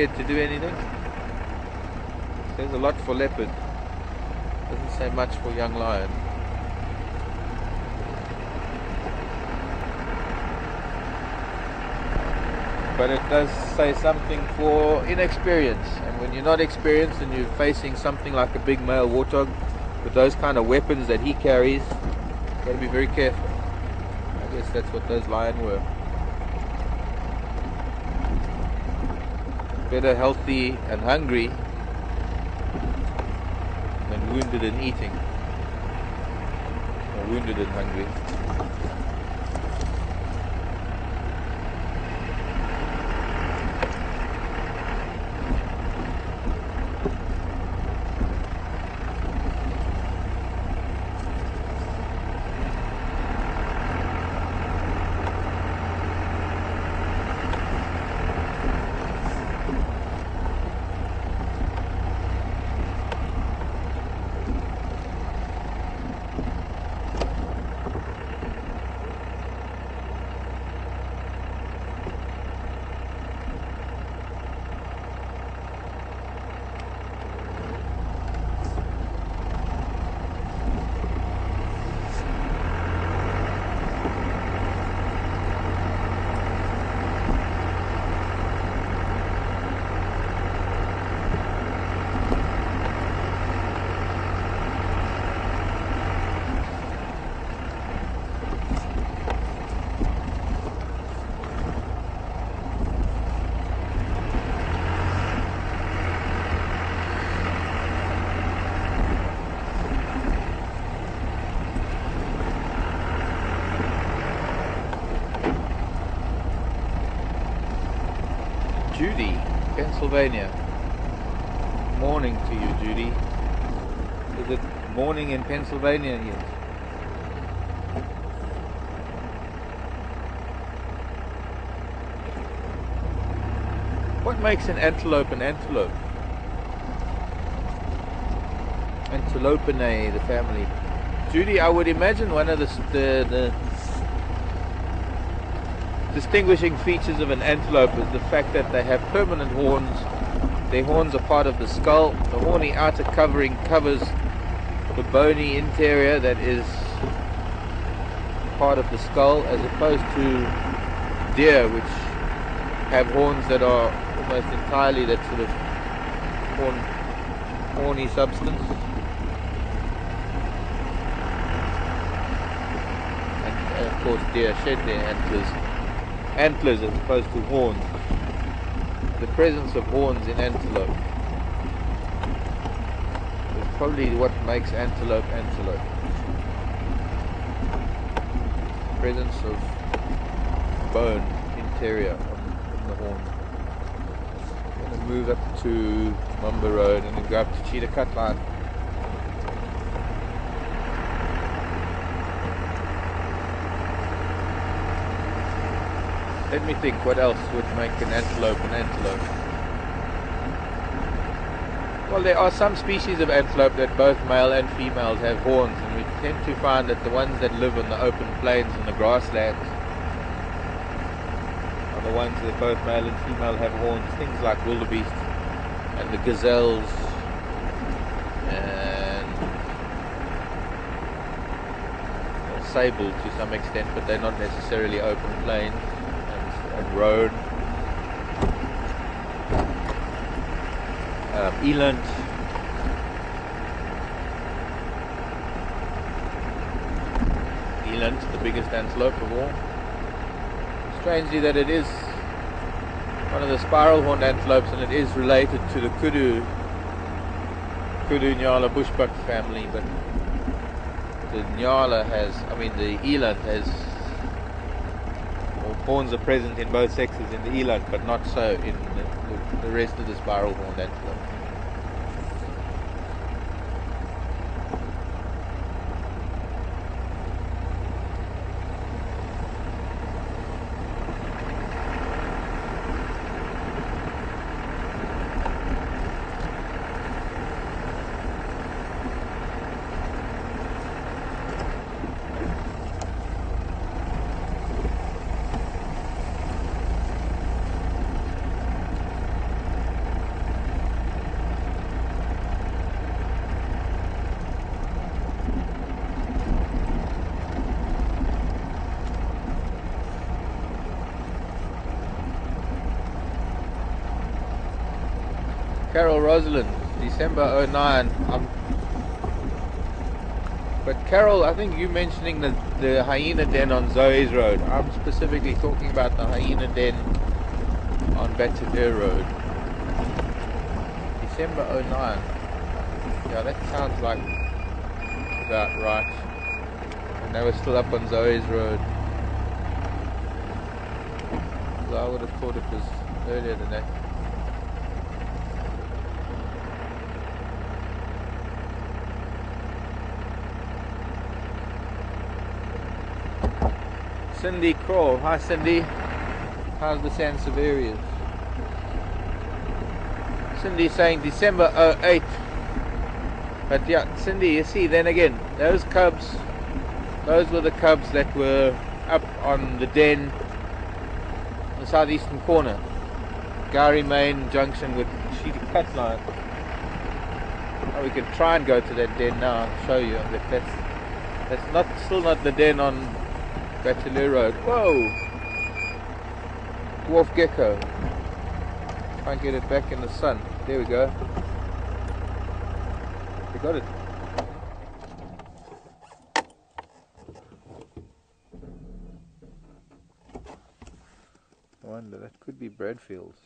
To do anything? Says a lot for leopard. Doesn't say much for young lion. But it does say something for inexperience. And when you're not experienced and you're facing something like a big male warthog with those kind of weapons that he carries, you've got to be very careful. I guess that's what those lion were. Better healthy and hungry than wounded and eating, or wounded and hungry. Judy, Pennsylvania. Morning to you, Judy. Is it morning in Pennsylvania yet? What makes an antelope an antelope? Antilopenae, the family. Judy, I would imagine one of the distinguishing features of an antelope is the fact that they have permanent horns. Their horns are part of the skull. The horny outer covering covers the bony interior that is part of the skull, as opposed to deer, which have horns that are almost entirely that sort of horny substance. And of course deer shed their antlers as opposed to horns. The presence of horns in antelope is probably what makes antelope antelope. Presence of bone interior on the horn. I'm going to move up to Mumba Road and then go up to Cheetah Cut Line. Let me think, what else would make an antelope an antelope? Well, there are some species of antelope that both male and females have horns, and we tend to find that the ones that live on the open plains and the grasslands are the ones that both male and female have horns. Things like wildebeest and the gazelles and sable to some extent, but they're not necessarily open plains. Road, eland, the biggest antelope of all. Strangely that it is one of the spiral-horned antelopes, and it is related to the kudu nyala bushbuck family, but the nyala has, the eland has, horns are present in both sexes in the eland, but not so in the rest of the spiral-horned antelope. Carol Rosalind, December '09. But Carol, I think you mentioning the hyena den on Zoe's Road. I'm specifically talking about the hyena den on Bateleur Road. December '09. Yeah, that sounds like about right. And they were still up on Zoe's Road. So I would have thought it was earlier than that. Cindy Kroll. Hi Cindy. How's the Sansevieras? Cindy saying December '08. But yeah, Cindy, you see, then again, those cubs, those were the cubs that were up on the den, the southeastern corner, Gowrie Main junction with Sheet Cutline. Oh, we can try and go to that den now and show you. That's not still not the den on Bateleur Road. Whoa! Dwarf gecko. Try and get it back in the sun. There we go. We got it. I wonder, that could be Bradfield's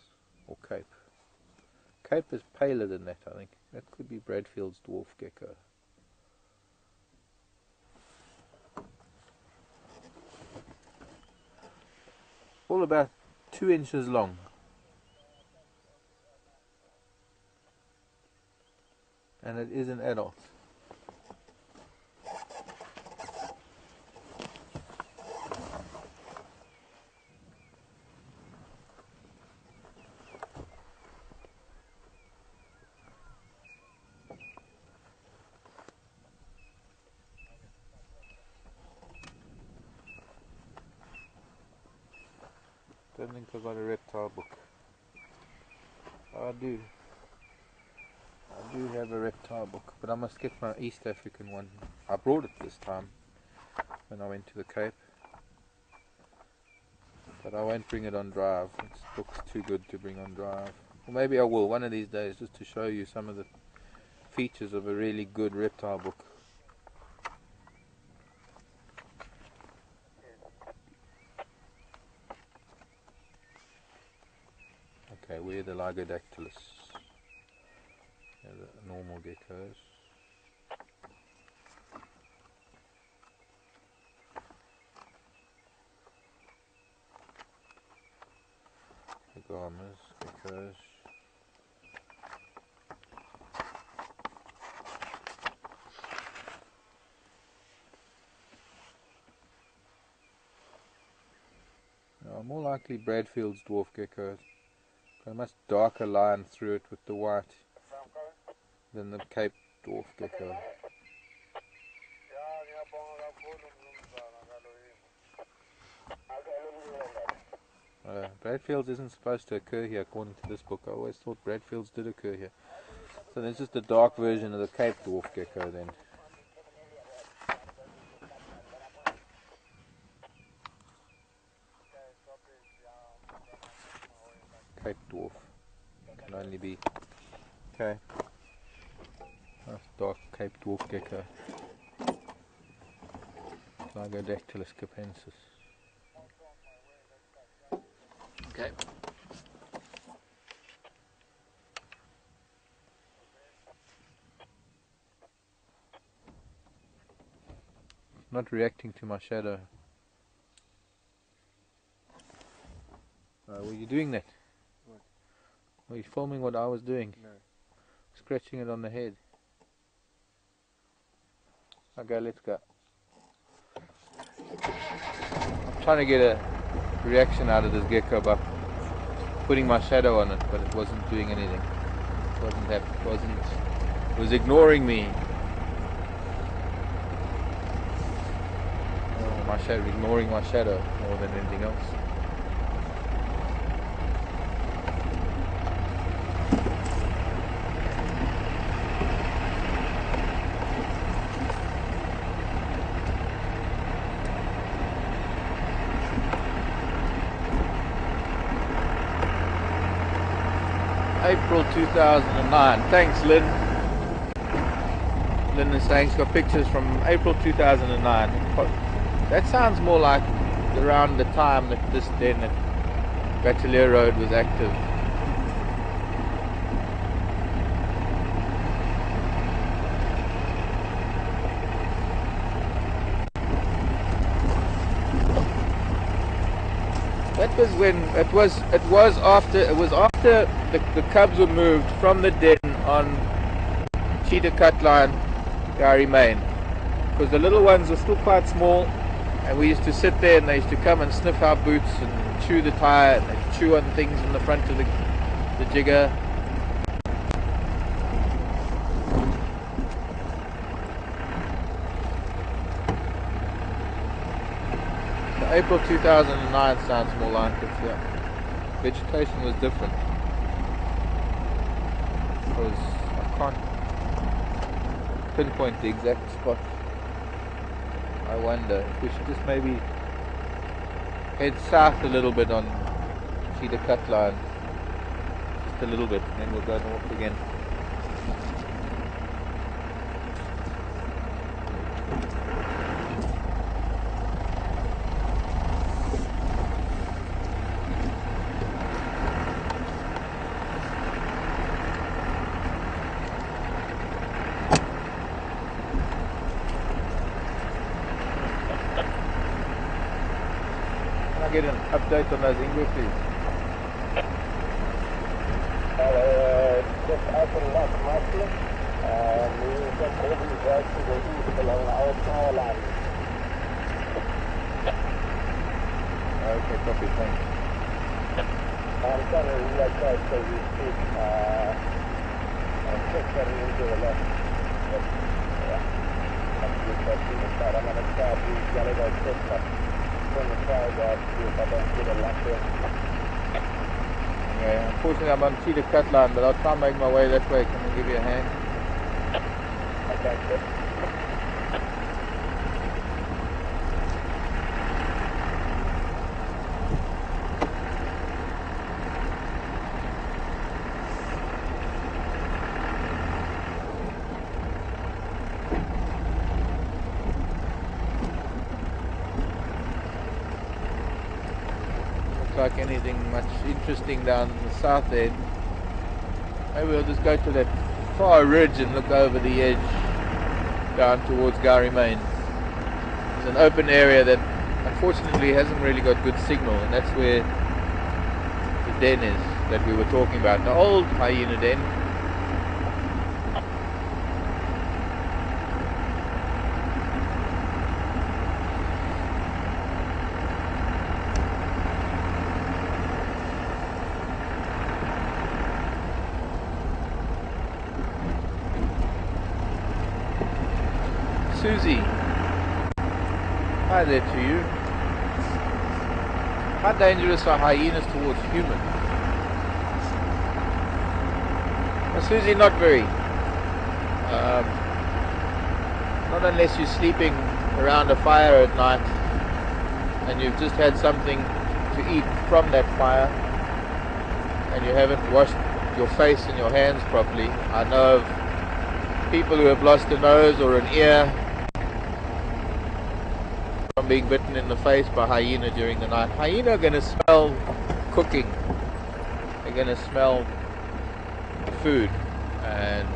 or Cape. Cape is paler than that, I think. That could be Bradfield's dwarf gecko. All about 2 inches long. And it is an adult. Don't think I got a reptile book. I do have a reptile book, but I must get my East African one. I brought it this time when I went to the Cape, but I won't bring it on drive. This book's too good to bring on drive. Or maybe I will one of these days, just to show you some of the features of a really good reptile book. Okay, we're the Lygodactylus. The normal geckos. The Gamas, geckos. More likely Bradfield's dwarf geckos. Got a much darker line through it with the white than the Cape dwarf gecko. Bradfield's isn't supposed to occur here according to this book. I always thought Bradfield's did occur here. So there's just a dark version of the Cape dwarf gecko then. Cape dwarf can only be okay. Nice dark Cape dwarf gecko. Lygodactylus capensis. Okay. Not reacting to my shadow. Were you doing that? What? Were you filming what I was doing? No. Scratching it on the head. Okay, let's go. I'm trying to get a reaction out of this gecko by putting my shadow on it, but it wasn't doing anything. It was ignoring me. Oh, my shadow, ignoring my shadow more than anything else. April 2009. Thanks, Lynn. Lynn is saying she's got pictures from April 2009. That sounds more like around the time that this den at Bachelier Road was active. That was when it was after the cubs were moved from the den on Cheetah Cut Line, Gary Main, because the little ones were still quite small, and we used to sit there and they used to come and sniff our boots and chew the tire and they'd chew on things in the front of the jigger. So April 2009 sounds more like it, yeah. Vegetation was different. I can't pinpoint the exact spot. I wonder if we should just maybe head south a little bit on Cheetah Cut Line, just a little bit, and then we'll go north again. Get an update on those English, please. Just out of left Marc, we can probably drive to the east along our power line. Okay, copy, thanks. I'm trying to realize that so we speak, I'm just getting into the left. But, yeah, I'm just going to start. I'm going to start the yellow footpath. Yeah, unfortunately I'm on Cheetah Cut Line, but I'll try and make my way that way. Can I give you a hand? Okay, good. Like anything much interesting down the south end. Maybe we'll just go to that far ridge and look over the edge down towards Gary Main. It's an open area that unfortunately hasn't really got good signal, and that's where the den is that we were talking about, the old hyena den. Susie, hi there to you. How dangerous are hyenas towards humans? Well, Susie, not very. Not unless you're sleeping around a fire at night and you've just had something to eat from that fire and you haven't washed your face and your hands properly. I know of people who have lost a nose or an ear from being bitten in the face by hyena during the night. Hyena are going to smell cooking. They're going to smell food, and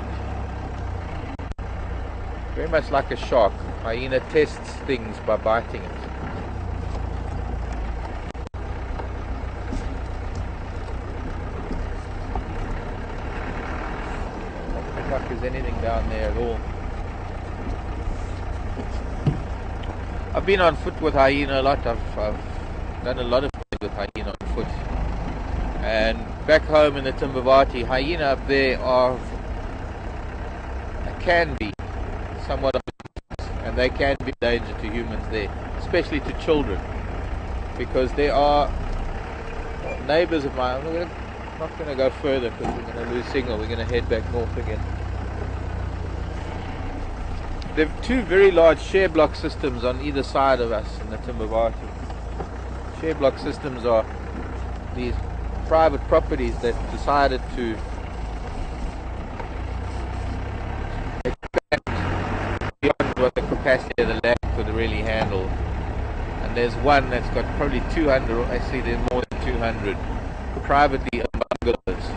very much like a shark, hyena tests things by biting it. Doesn't look like there's anything down there at all. I've been on foot with hyena a lot. I've done a lot of things with hyena on foot. And back home in the Timbavati, hyena up there can be somewhat of a, and they can be a danger to humans there, especially to children, because there are neighbors of mine. We're not going to go further because we're going to lose signal. We're going to head back north again. There are two very large share block systems on either side of us in the Timbavati. Share block systems are these private properties that decided to one that's got probably 200, or actually there's more than 200 privately owned bungalows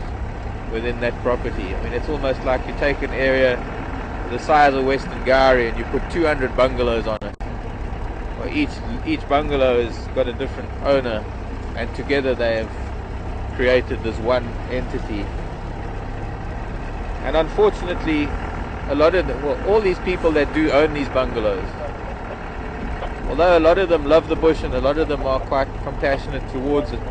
within that property. I mean, it's almost like you take an area the size of Western Gary and you put 200 bungalows on it. Well, each bungalow has got a different owner, and together they have created this one entity. And unfortunately, a lot of all these people that do own these bungalows, although a lot of them love the bush and a lot of them are quite compassionate towards it,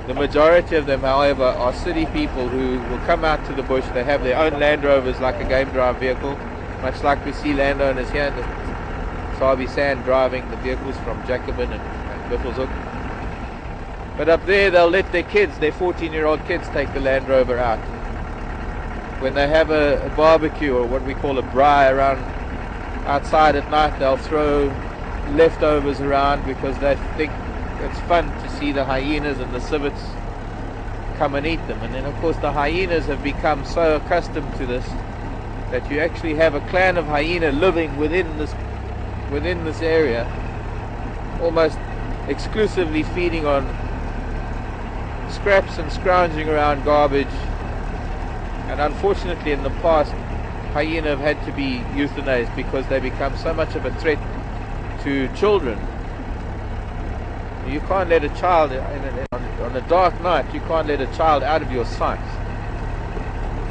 the majority of them, however, are city people who will come out to the bush. They have their own Land Rovers like a game drive vehicle, much like we see landowners here in the Sabi Sand driving the vehicles from Jacobin and Whittleshoek. But up there they'll let their kids, their 14-year-old kids, take the Land Rover out. When they have a barbecue, or what we call a braai, around outside at night, they'll throw leftovers around because they think it's fun to see the hyenas and the civets come and eat them. And then of course the hyenas have become so accustomed to this that you actually have a clan of hyena living within this area, almost exclusively feeding on scraps and scrounging around garbage. And unfortunately in the past, hyena have had to be euthanized because they become so much of a threat to children. You can't let a child, on a dark night, you can't let a child out of your sight.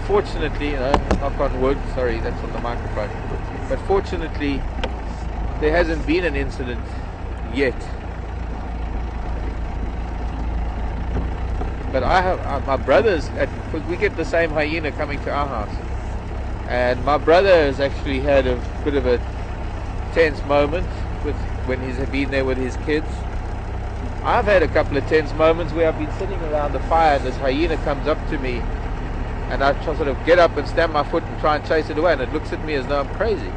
Fortunately, knock on wood, sorry, that's on the microphone, but fortunately there hasn't been an incident yet. But I have my brothers, we get the same hyena coming to our house, and my brother has actually had a bit of a tense moment when he's been there with his kids. I've had a couple of tense moments where I've been sitting around the fire and this hyena comes up to me, and I sort of get up and stamp my foot and try and chase it away, and it looks at me as though I'm crazy.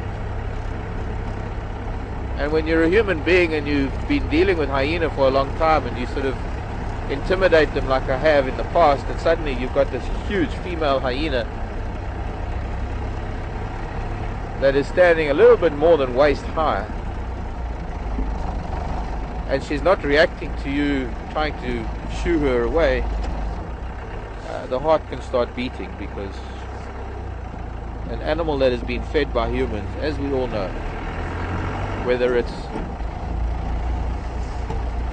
And when you're a human being and you've been dealing with hyena for a long time and you sort of intimidate them like I have in the past, and suddenly you've got this huge female hyena that is standing a little bit more than waist high, and she's not reacting to you trying to shoo her away, the heart can start beating, because an animal that has been fed by humans, as we all know, whether it's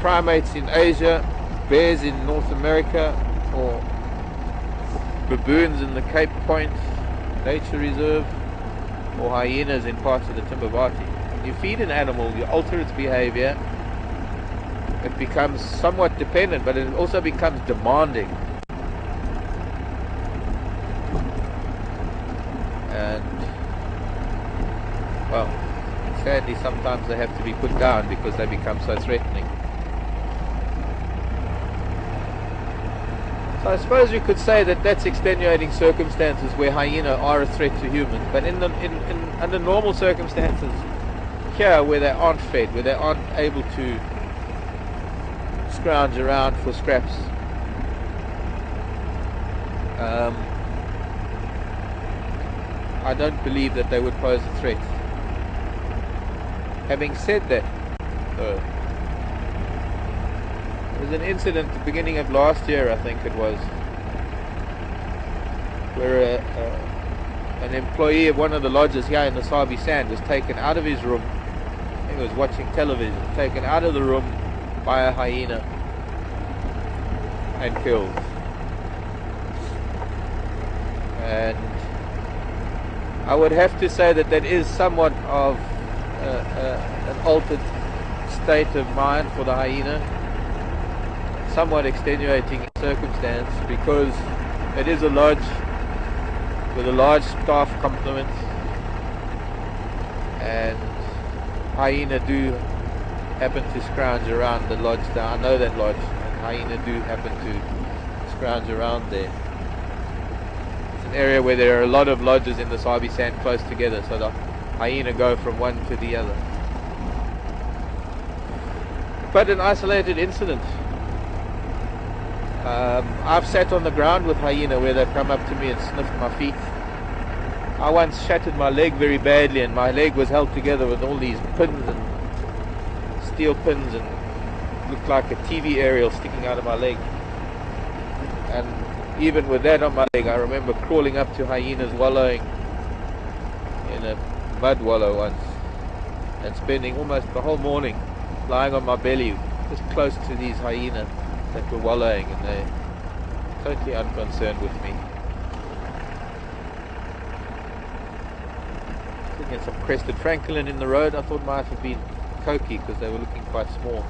primates in Asia, bears in North America, or baboons in the Cape Point Nature Reserve, or hyenas in parts of the Timbavati. You feed an animal, you alter its behavior, it becomes somewhat dependent, but it also becomes demanding. And, well, sadly sometimes they have to be put down because they become so threatening. So I suppose you could say that that's extenuating circumstances where hyena are a threat to humans, but under normal circumstances here, where they aren't fed, where they aren't able to scrounge around for scraps, I don't believe that they would pose a threat. Having said that, there was an incident at the beginning of last year, I think it was, where an employee of one of the lodges here in the Sabi Sand was taken out of his room. I think he was watching television, taken out of the room by a hyena and killed. And I would have to say that that is somewhat of an altered state of mind for the hyena, somewhat extenuating circumstance, because it is a lodge with a large staff complement, and hyena do happen to scrounge around the lodge there. I know that lodge, and hyena do happen to scrounge around there. It's an area where there are a lot of lodges in the Sabi Sand close together, so the hyena go from one to the other. But an isolated incident. I've sat on the ground with hyena where they've come up to me and sniffed my feet. I once shattered my leg very badly, and my leg was held together with all these pins and steel pins and looked like a TV aerial sticking out of my leg. And even with that on my leg, I remember crawling up to hyenas wallowing in a mud wallow once and spending almost the whole morning lying on my belly just close to these hyenas that were wallowing, and they're totally unconcerned with me. Looking at some crested francolin in the road. I thought might have been coqui because they were looking quite small,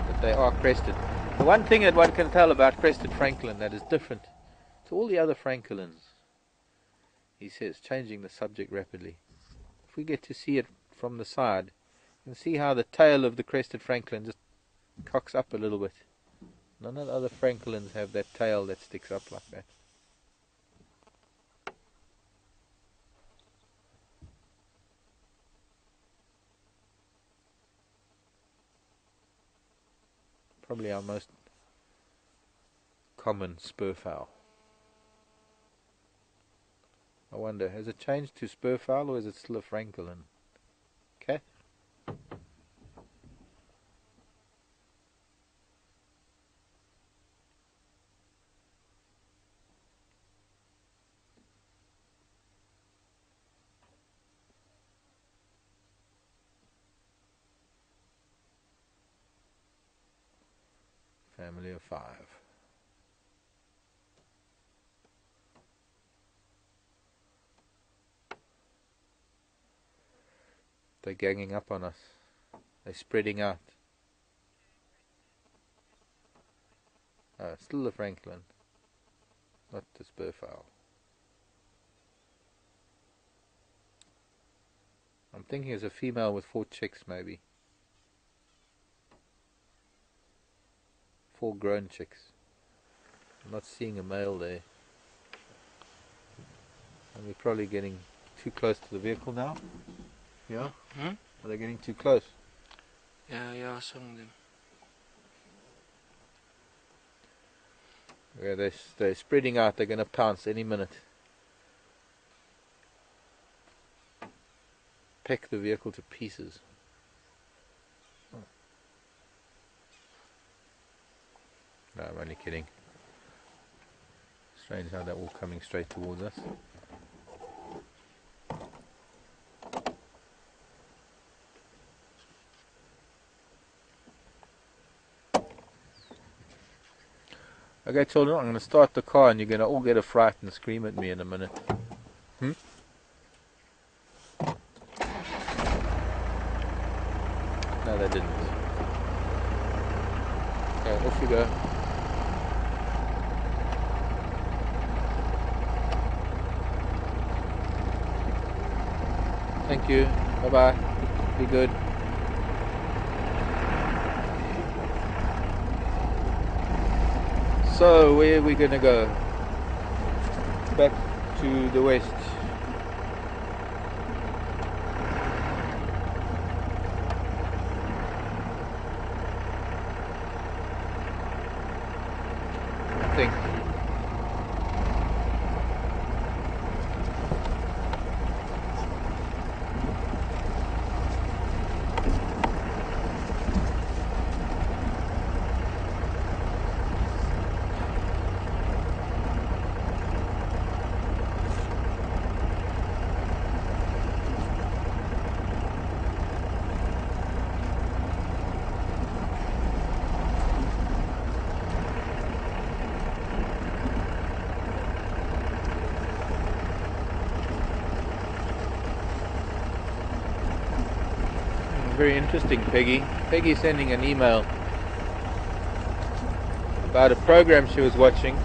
but they are crested. The one thing that one can tell about crested francolin that is different to all the other francolins, he says, changing the subject rapidly, if we get to see it from the side, you can see how the tail of the crested francolin just cocks up a little bit. None of the other francolins have that tail that sticks up like that. Probably our most common spurfowl. I wonder, has it changed to spurfowl or is it still a francolin? Cat? Family of 5. They're ganging up on us. They're spreading out. Oh, still the francolin, not the spurfowl. I'm thinking it's a female with 4 chicks, maybe. 4 grown chicks. I'm not seeing a male there. And we're probably getting too close to the vehicle now. Yeah? Hmm? Are they getting too close? Yeah, some of them. Yeah, they're spreading out. They're going to pounce any minute. Peck the vehicle to pieces. No, I'm only kidding. Strange how they're all coming straight towards us. Okay, children, I'm going to start the car and you're going to all get a fright and scream at me in a minute. No, they didn't. Okay, off you go. Thank you. Bye-bye. Be good. So, where are we going to go? Back to the west. I think. Very interesting, Peggy. Peggy sending an email about a program she was watching.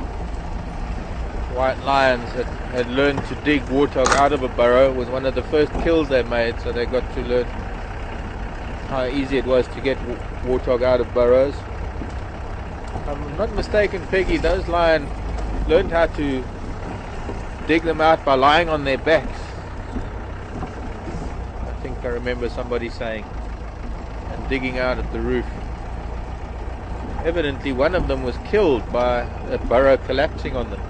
White lions had learned to dig warthog out of a burrow. It was one of the first kills they made, so they got to learn how easy it was to get warthog out of burrows. If I'm not mistaken, Peggy, those lions learned how to dig them out by lying on their backs. I think I remember somebody saying, and digging out at the roof. Evidently one of them was killed by a burrow collapsing on them.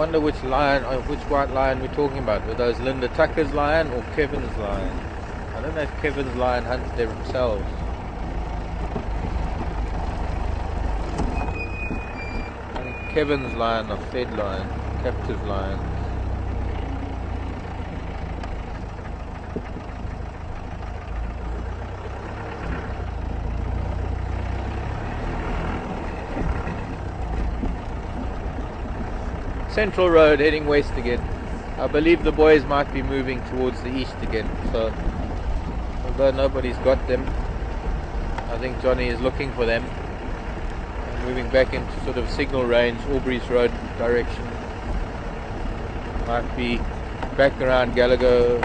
wonder which lion, or which white lion we're talking about. Were those Linda Tucker's lion or Kevin's lion? I don't know if Kevin's lion hunts themselves. I think Kevin's lion are fed lion, captive lions. Central Road heading west again. I believe the boys might be moving towards the east again, so although nobody's got them, I think Johnny is looking for them and moving back into sort of signal range, Aubrey's Road direction. Might be back around Gallagher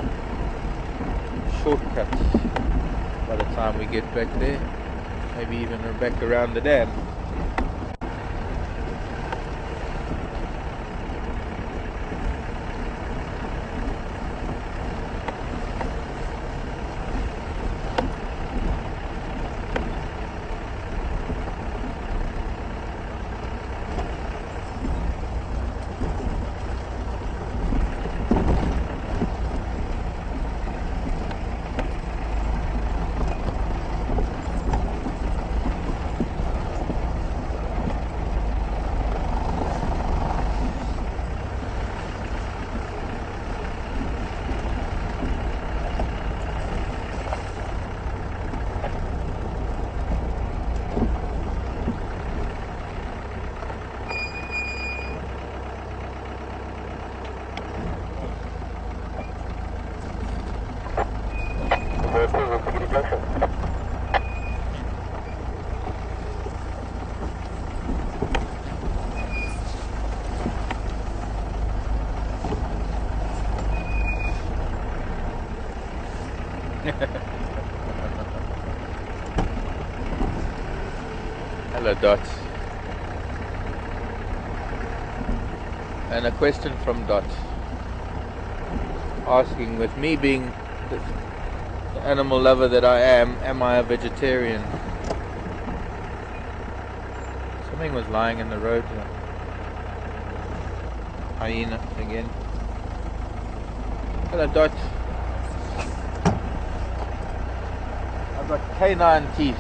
shortcuts by the time we get back there, maybe even back around the dam. Hello, Dot. And a question from Dot asking, with me being the animal lover that I am I a vegetarian? Something was lying in the road here. Hyena again. Hello, Dot. I've got canine teeth.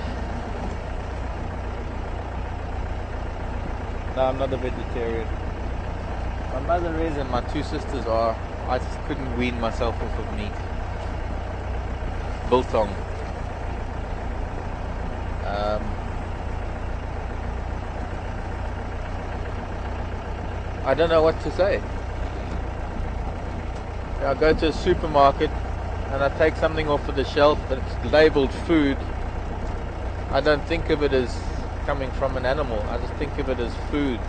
No, I'm not a vegetarian. My mother is and my two sisters are. I just couldn't wean myself off of meat. Biltong. I don't know what to say. I go to a supermarket and I take something off of the shelf that's labeled food. I don't think of it as coming from an animal. I just think of it as food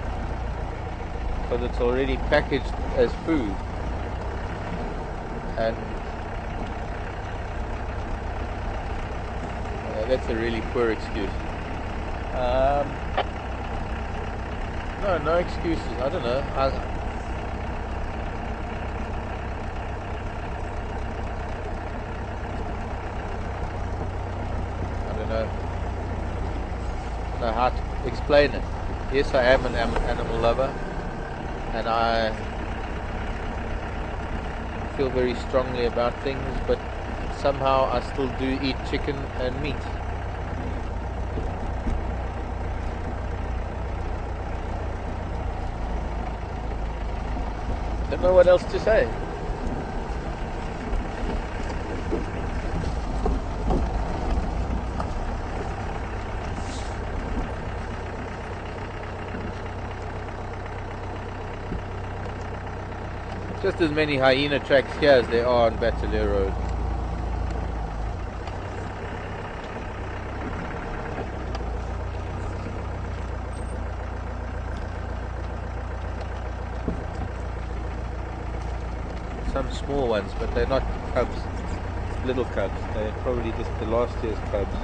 because it's already packaged as food. And that's a really poor excuse. No excuses. I don't know. I don't know. I don't know how to explain it. Yes, I am an animal lover, and I feel very strongly about things, but somehow I still do eat chicken and meat. Don't know what else to say. Just as many hyena tracks here as there are on Bateleur Road. Some small ones, but they're not cubs, little cubs. They're probably just the last year's cubs.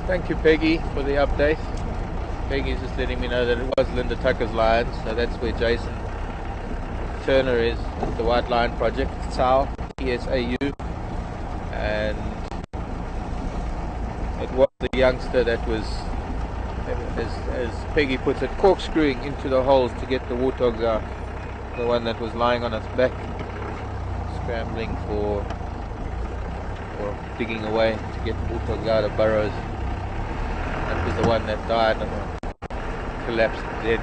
Thank you, Peggy, for the update. Peggy's just letting me know that it was Linda Tucker's lions, so that's where Jason Turner is at the White Lion Project, TSAU, TSAU, and it was the youngster that was, as Peggy puts it, corkscrewing into the holes to get the warthogs out. The one that was lying on its back, scrambling for, or digging away to get the warthogs out of burrows. That was the one that died and collapsed dead.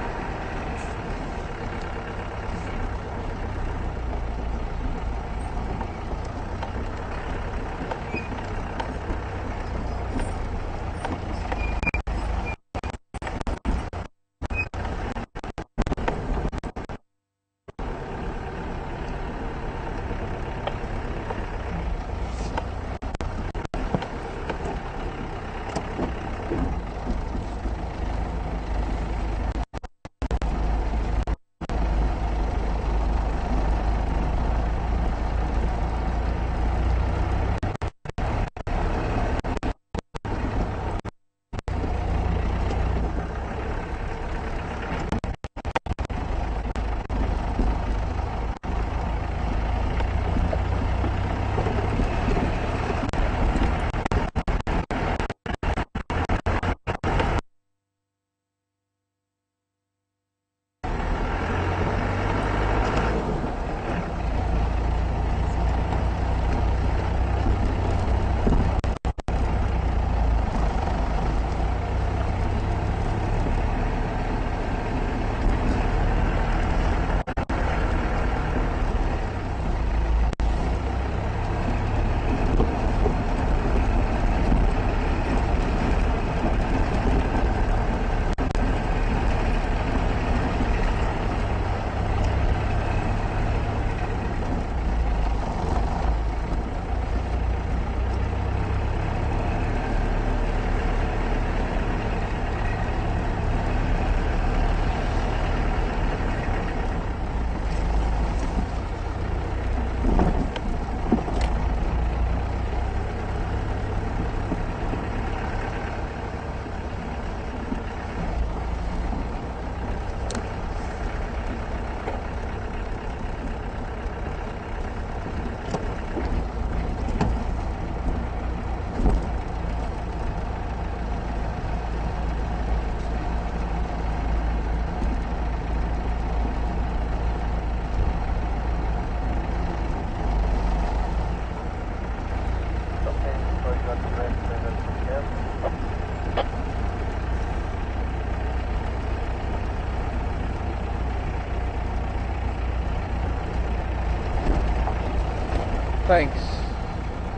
Thanks,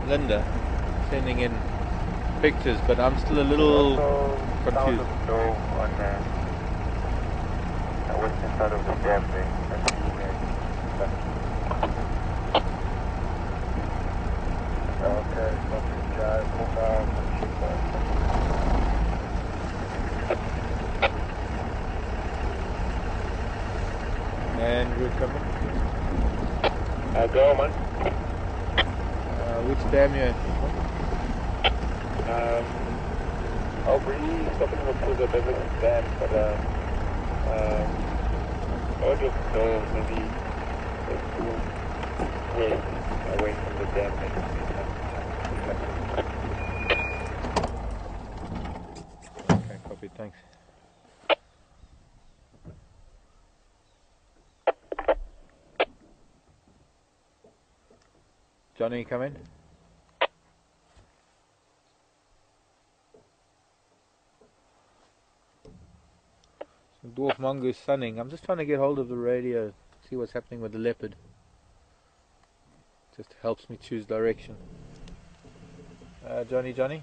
Linda, sending in pictures, but I'm still a little confused. On the western side of the dam there. Okay, copy, guys. Move out. And we're coming. Go, man. Which dam you at? I'll be stopping up to the Beverly Dam, but I'll just go maybe away from the dam. Okay, copy, thanks. Johnny, come in. Some dwarf mongoose sunning. I'm just trying to get hold of the radio, see what's happening with the leopard. Just helps me choose direction. Johnny?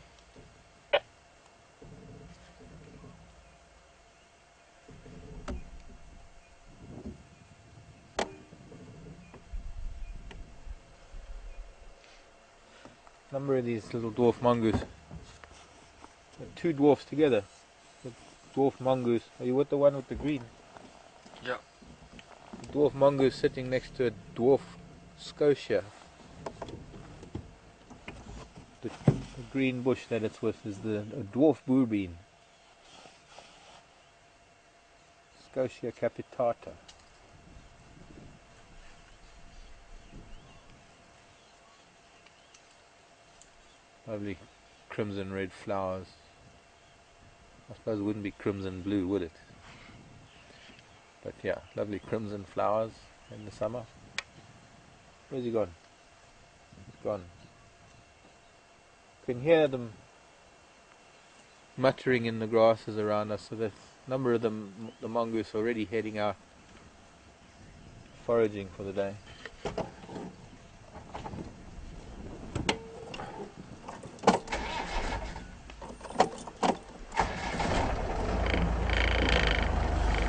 Number of these little dwarf mongoose. Two dwarfs together. The dwarf mongoose. Are you with the one with the green? Yeah. The dwarf mongoose sitting next to a dwarf scotia. The green bush that it's with is the dwarf boerbean, Scotia capitata. Lovely crimson red flowers. I suppose it wouldn't be crimson blue, would it? But yeah, lovely crimson flowers in the summer. Where's he gone? He's gone. You can hear them muttering in the grasses around us, so there's a number of them, the mongoose, already heading out foraging for the day.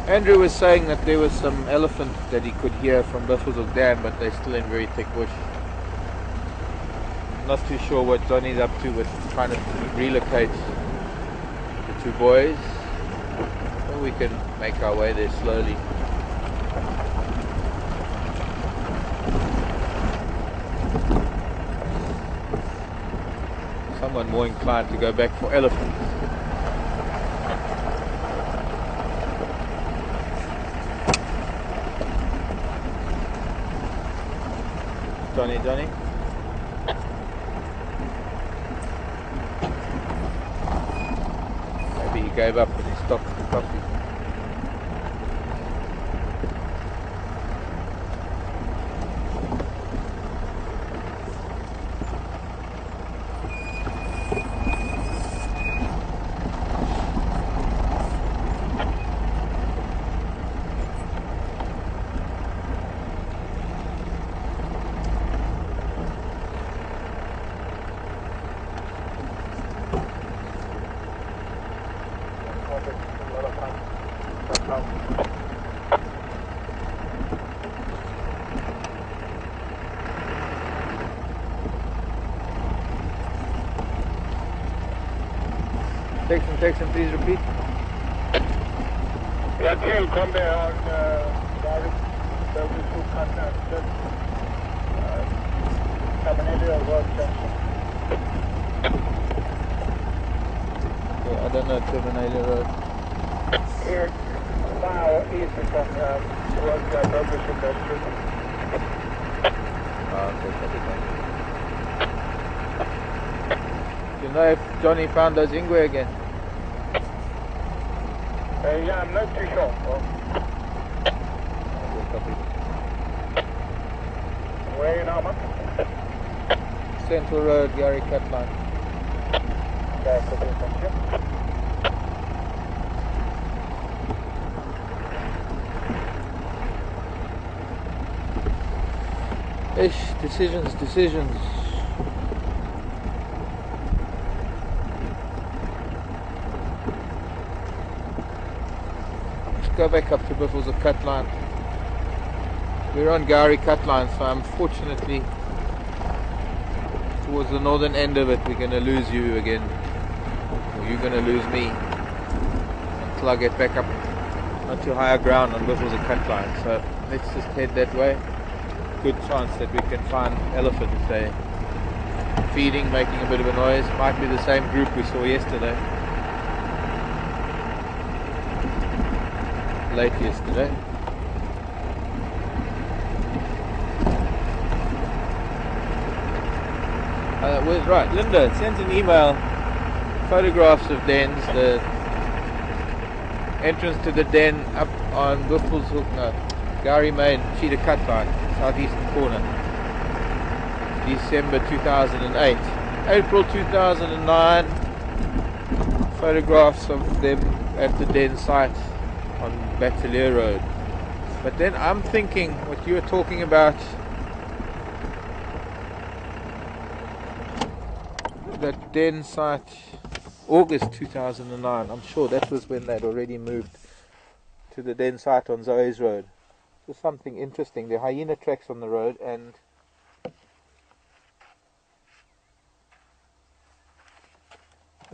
Andrew was saying that there was some elephant that he could hear from Buffelshoek Dam, but they're still in very thick bush. Not too sure what Johnny's up to with trying to relocate the two boys. Well, we can make our way there slowly. Someone more inclined to go back for elephants. Johnny. Maybe he gave up and he stopped the coffee. Texan, please repeat. Ja, okay, kom der on Buffelshoek Canada. Cabanello Road Junction. Okay, I don't know Cabanello Road. Here, a mile east from towards Buffelshoek Junction. Okay, copy that. Do you know if Johnny found those ingwe again? Yeah, I'm not too sure. Okay, copy. Where are you now, Marc? Central Road, Gary Cut Line. Yeah, copy, thank you. Ish, decisions. Go back up to Buffelshoek Cut Line. We're on Gowrie Cut Line, so unfortunately towards the northern end of it we're going to lose you again, or you're going to lose me until I get back up onto higher ground on Buffelshoek Cut Line. So let's just head that way. Good chance that we can find elephants if they're feeding, making a bit of a noise. Might be the same group we saw yesterday. Late yesterday. Right, Linda sent an email, photographs of dens, the entrance to the den up on Buffelshoek, Gowrie Main, Cheetah Cut Line, southeastern corner, December 2008. April 2009, photographs of them at the den site on Batelier Road. But then I'm thinking what you were talking about, that den site, August 2009, I'm sure that was when they'd already moved to the den site on Zoe's Road. There's something interesting, the hyena tracks on the road, and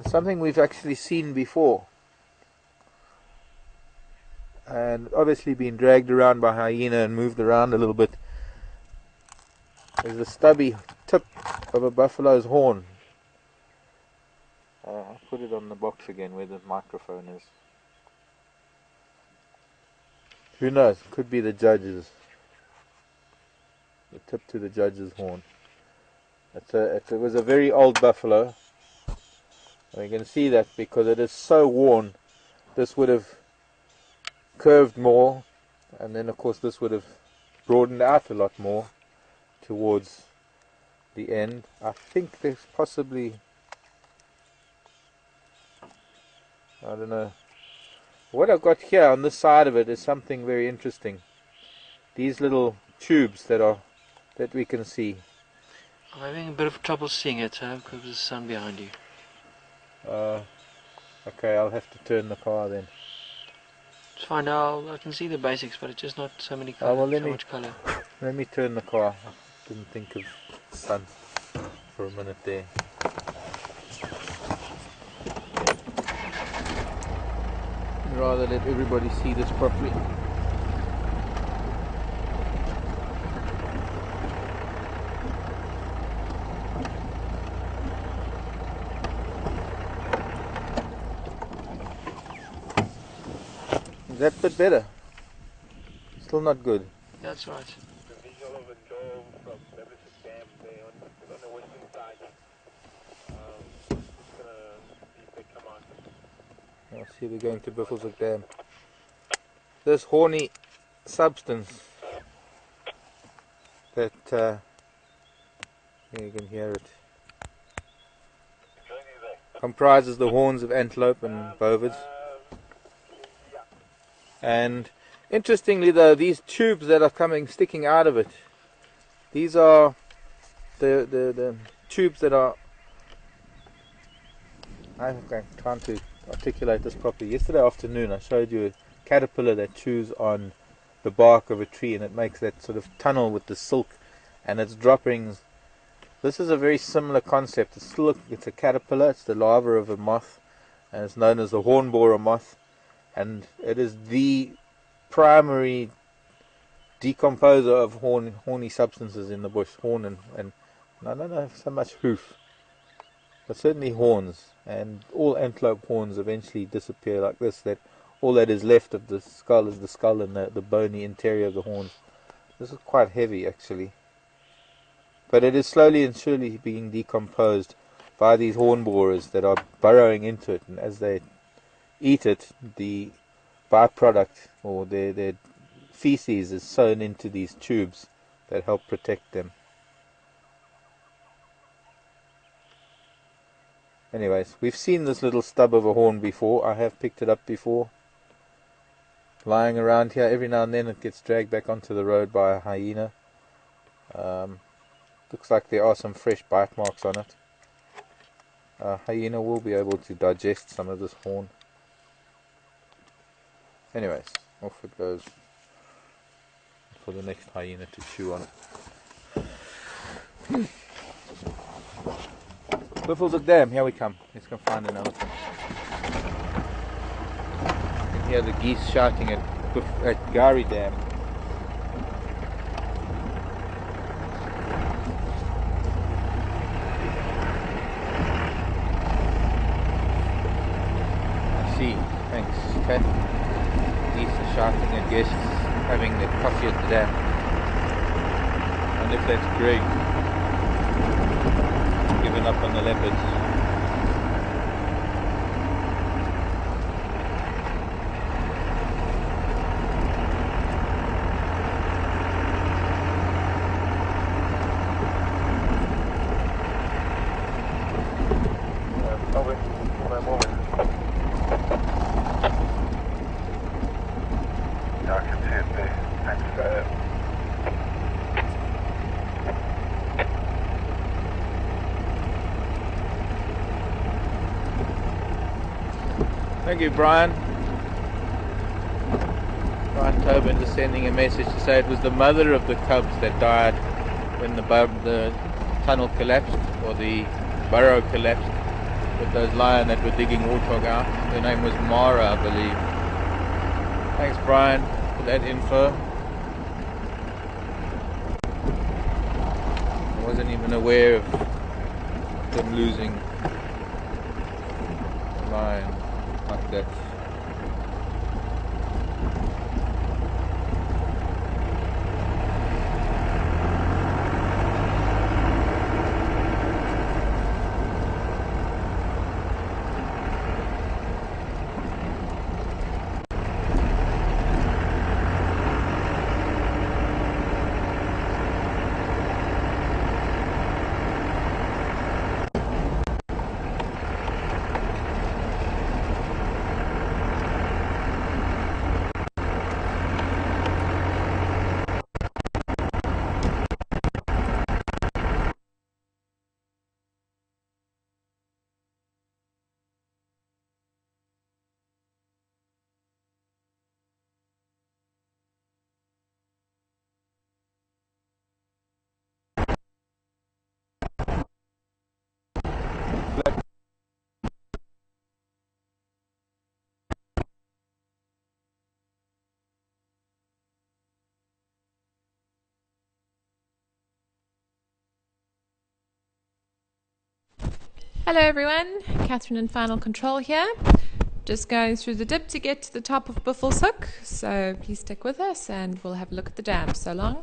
something we've actually seen before, and obviously been dragged around by hyena and moved around a little bit. There's a stubby tip of a buffalo's horn I'll put it on the box again where the microphone is. Who knows? Could be the judge's. The tip to the judge's horn. It was a very old buffalo. And you can see that because it is so worn, this would have curved more, and then of course this would have broadened out a lot more towards the end. I think there's possibly, I don't know, what I've got here on this side of it is something very interesting. These little tubes that we can see. I'm having a bit of trouble seeing it, because of the sun behind you. Okay, I'll have to turn the car then. It's fine now, I can see the basics, but it's just not so many colors, well, much color. Let me turn the car. I didn't think of the sun for a minute there. I'd rather let everybody see this properly. Is that a bit better? Still not good. That's right. The visual of a dove from Memphis Dam there on the western side. It's gonna see if they come out. I see we're going to Buffelshoek Dam. This horny substance that you can hear it, comprises the horns of antelope and bovids. And interestingly though, these tubes that are sticking out of it, these are the tubes that are, I'm trying to articulate this properly. Yesterday afternoon I showed you a caterpillar that chews on the bark of a tree and it makes that sort of tunnel with the silk and its droppings. This is a very similar concept. It's a caterpillar, it's the larva of a moth, and it's known as the hornborer moth. And it is the primary decomposer of horny substances in the bush. Horn and I don't know so much hoof, but certainly horns. And all antelope horns eventually disappear like this. That all that is left of the skull is the skull and the bony interior of the horns. This is quite heavy actually, but it is slowly and surely being decomposed by these horn borers that are burrowing into it, and as they eat it, the byproduct or their feces is sewn into these tubes that help protect them. Anyways, we've seen this little stub of a horn before. I have picked it up before. Lying around here, every now and then it gets dragged back onto the road by a hyena. Looks like there are some fresh bite marks on it. A hyena will be able to digest some of this horn. Anyways, off it goes for the next hyena to chew on it. Buffelshoek Dam, here we come. Let's go find an elephant. You can hear the geese shouting at Gari Dam. I see, thanks, Kat. Shouting at guests having their coffee at the dam. And if that's Greg, given up on the leopards. Thank you, Brian. Brian Tobin just sending a message to say it was the mother of the cubs that died when the tunnel collapsed, or the burrow collapsed, with those lions that were digging warthog out. Her name was Mara, I believe. Thanks, Brian, for that info. I wasn't even aware of them losing line like that. Hello everyone, Catherine in Final Control here. Just going through the dip to get to the top of Buffels Hook, so please stick with us and we'll have a look at the dam. So long.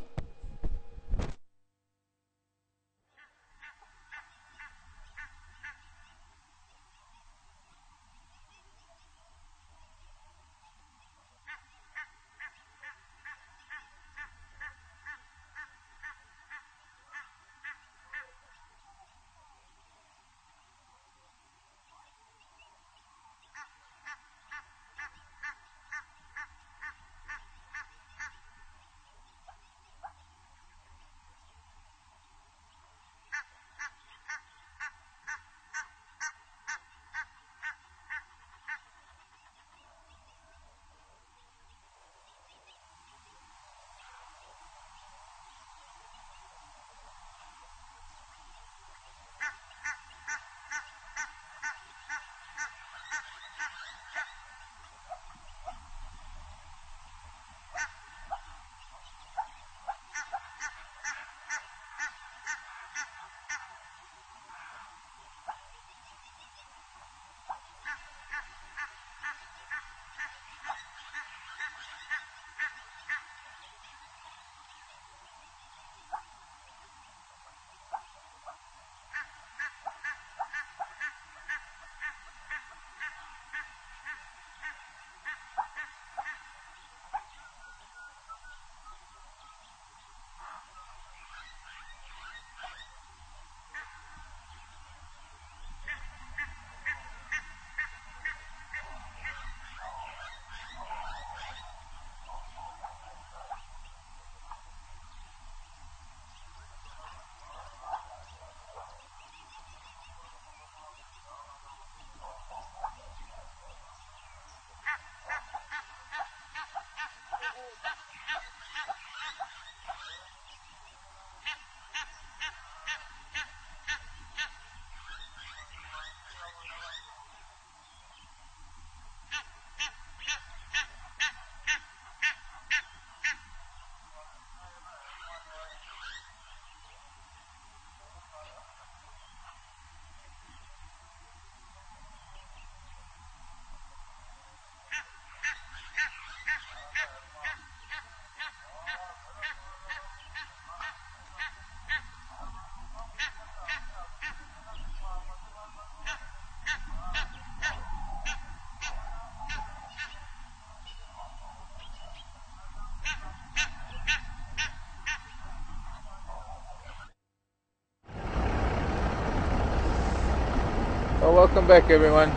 Well, welcome back everyone.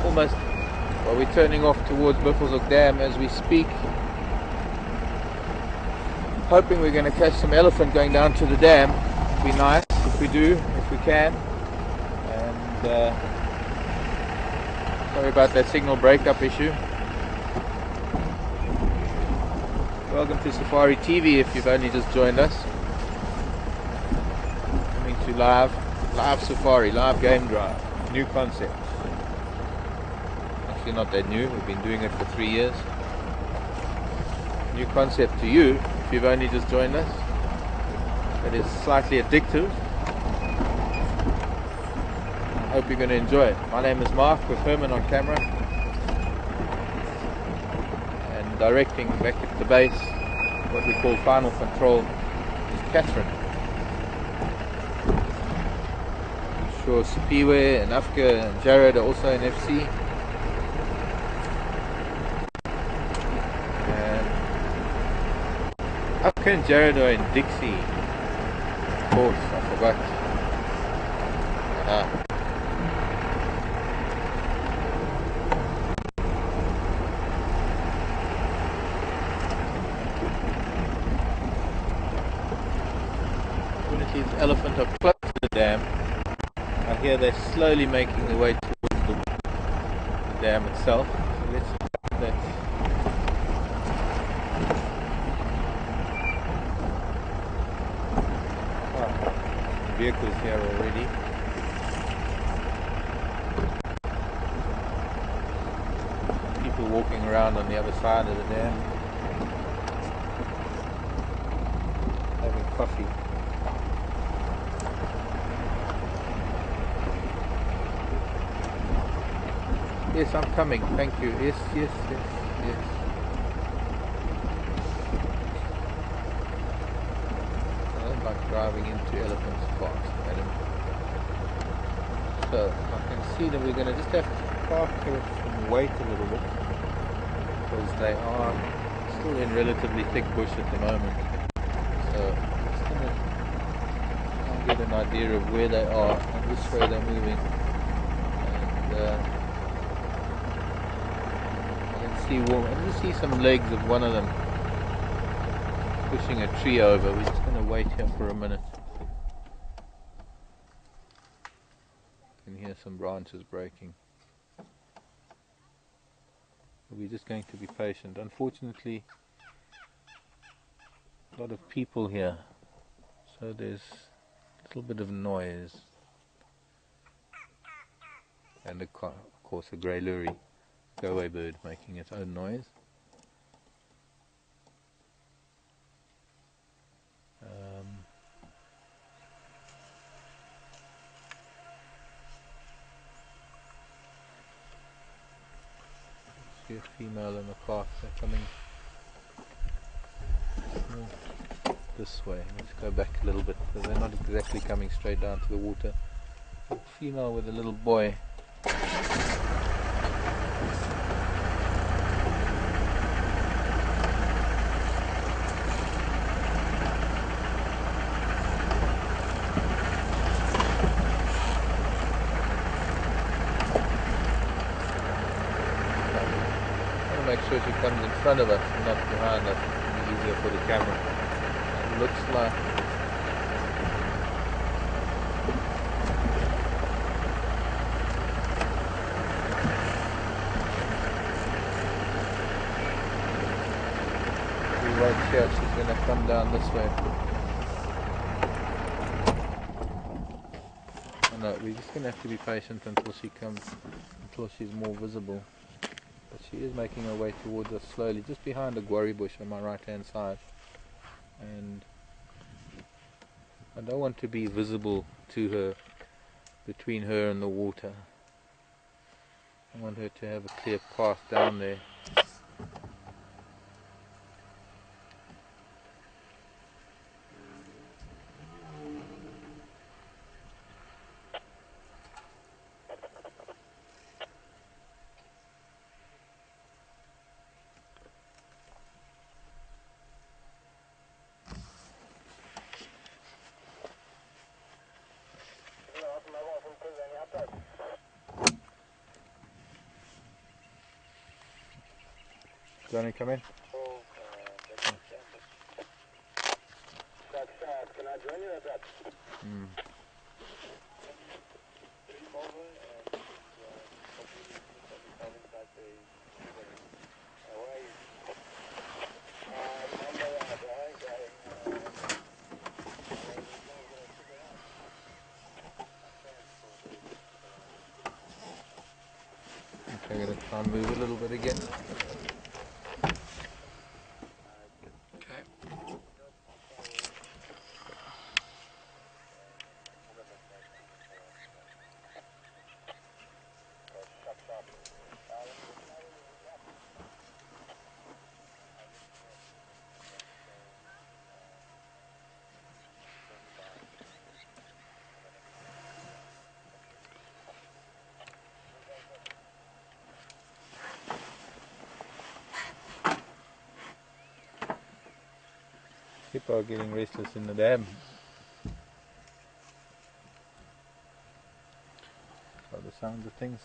Almost, well, we're turning off towards Buffels Hook Dam as we speak. Hoping we're going to catch some elephant going down to the dam. It'd be nice if we do, if we can. And sorry about that signal breakup issue. Welcome to Safari TV if you've only just joined us. Coming to live Safari, live game drive, new concept. Actually not that new, we've been doing it for 3 years. New concept to you if you've only just joined us. It is slightly addictive. I Hope you're going to enjoy it. My name is Marc with Herman on camera, and directing back at the base, what we call final control, is Catherine. I'm sure Sipiwe and Afka and Jared are also in FC. And Afka and Jared are in Dixie. Of course, I forgot. Aha. These elephants are close to the dam. I hear they're slowly making their way towards the dam itself. So let's see that. Vehicles here already. People walking around on the other side of the dam, having coffee. Yes, I'm coming. Thank you. Yes, yes, yes, yes. I don't like driving into elephants fast, madam. So I can see that we're going to just have to park here and wait a little bit, because they are still in relatively thick bush at the moment. So I'm just going to try and get an idea of where they are and which way they're moving. And I can see some legs of one of them pushing a tree over. We're just going to wait here for a minute. You can hear some branches breaking. We're just going to be patient. Unfortunately, a lot of people here, so there's a little bit of noise. And of course a grey lory, go-away bird, making its own noise. See a female and a calf. They're coming this way. Let's go back a little bit, because they're not exactly coming straight down to the water. A female with a little boy. Make sure she comes in front of us and not behind us. It'll be easier for the camera. It looks like we wait here. She's going to come down this way. Oh no, we're just going to have to be patient until she comes, until she's more visible. But she is making her way towards us slowly, just behind the guarri bush on my right hand side. And I don't want to be visible to her, between her and the water. I want her to have a clear path down there. Johnny, come in. Can I join you at that? Okay, I'm going to try and move a little bit again. People are getting restless in the dam. So the sounds of things,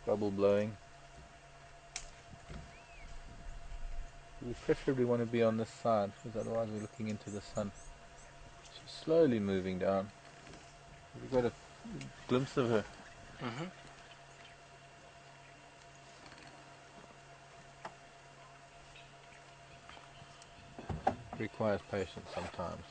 bubble blowing. We preferably want to be on this side because otherwise we're looking into the sun. She's slowly moving down. We've got a glimpse of her. Mm-hmm. Requires patience sometimes.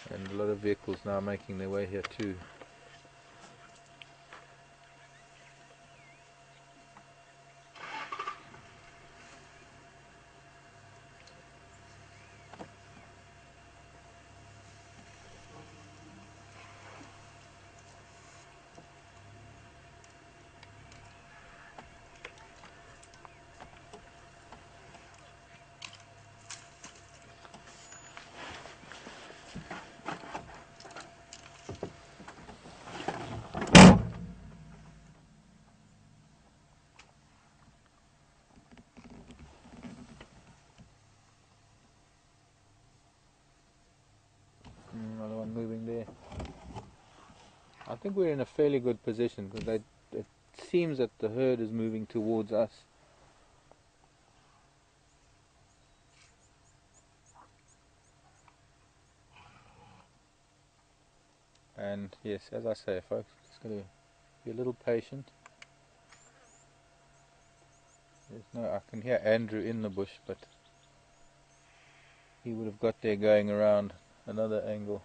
And a lot of vehicles now making their way here too. Another one moving there. I think we're in a fairly good position because it seems that the herd is moving towards us. And yes, as I say, folks, just got to be a little patient. I can hear Andrew in the bush, but he would have got there going around another angle.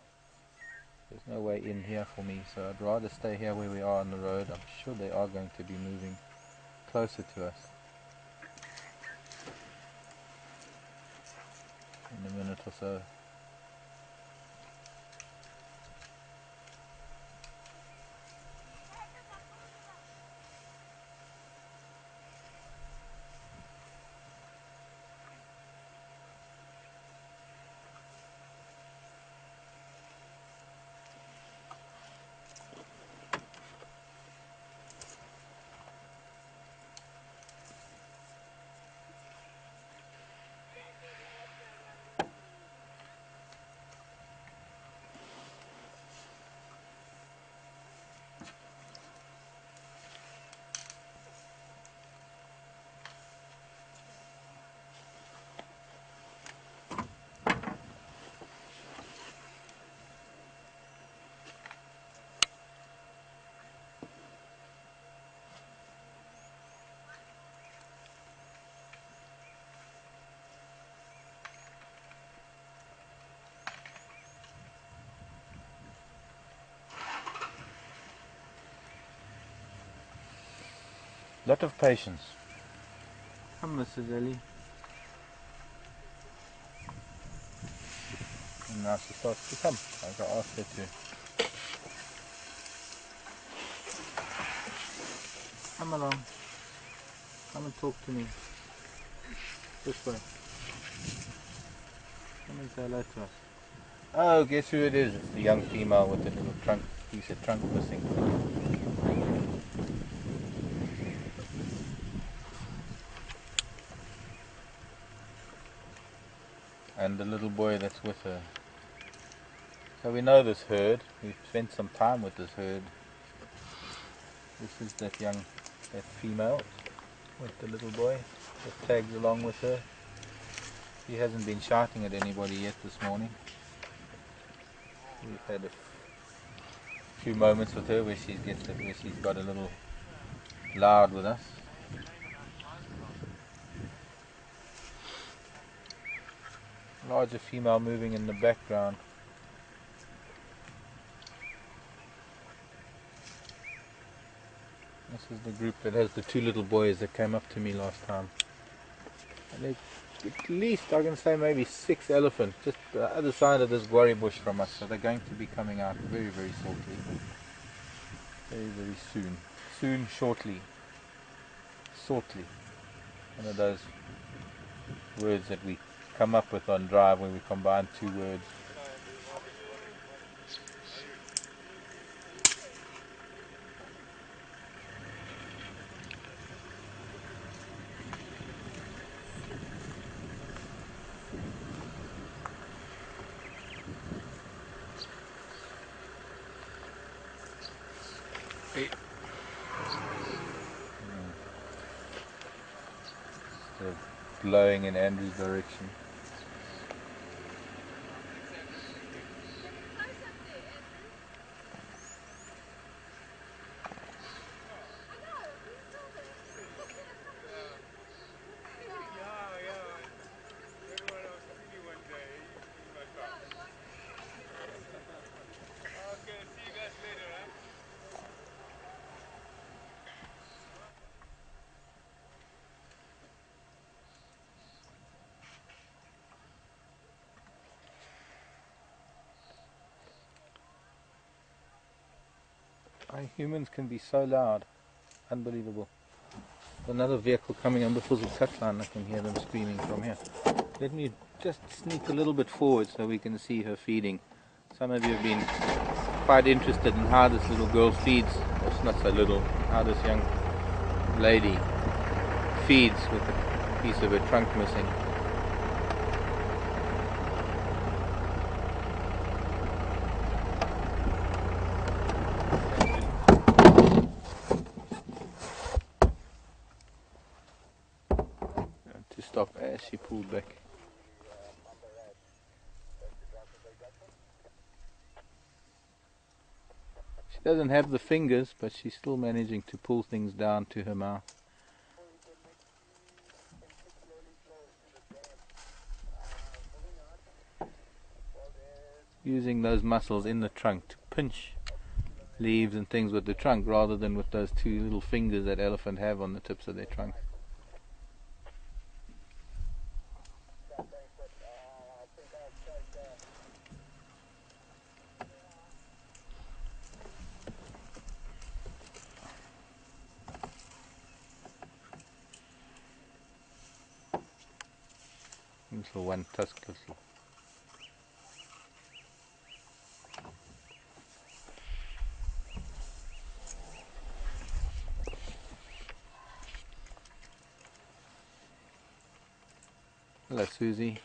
There's no way in here for me, so I'd rather stay here where we are on the road. I'm sure they are going to be moving closer to us in a minute or so. Lot of patience. Come, Mrs. Ellie. And now she starts to come, like I asked her to. Come along. Come and talk to me. This way. Come and say hello to us. Oh, guess who it is? It's the young female with the little trunk, piece of trunk missing. And the little boy that's with her. So we know this herd. We've spent some time with this herd. This is that female with the little boy that tags along with her. He hasn't been shouting at anybody yet this morning. We've had a few moments with her where she's got a little loud with us. Larger female moving in the background. This is the group that has the two little boys that came up to me last time. And they're at least I can say maybe 6 elephants just the other side of this guarri bush from us, so they're going to be coming out very, very shortly. Very, very soon. Soon, shortly. Shortly. One of those words that we come up with on Drive where we combine two words. They're blowing in Andrew's direction. Humans can be so loud. Unbelievable. Another vehicle coming on the Fuzzle cut line. I can hear them screaming from here. Let me just sneak a little bit forward so we can see her feeding. Some of you have been quite interested in how this little girl feeds. Well, it's not so little. How this young lady feeds with a piece of her trunk missing. Stop as she pulled back. She doesn't have the fingers, but she's still managing to pull things down to her mouth. Using those muscles in the trunk to pinch leaves and things with the trunk rather than with those two little fingers that elephants have on the tips of their trunk. Little one tusk little. Hello Susie.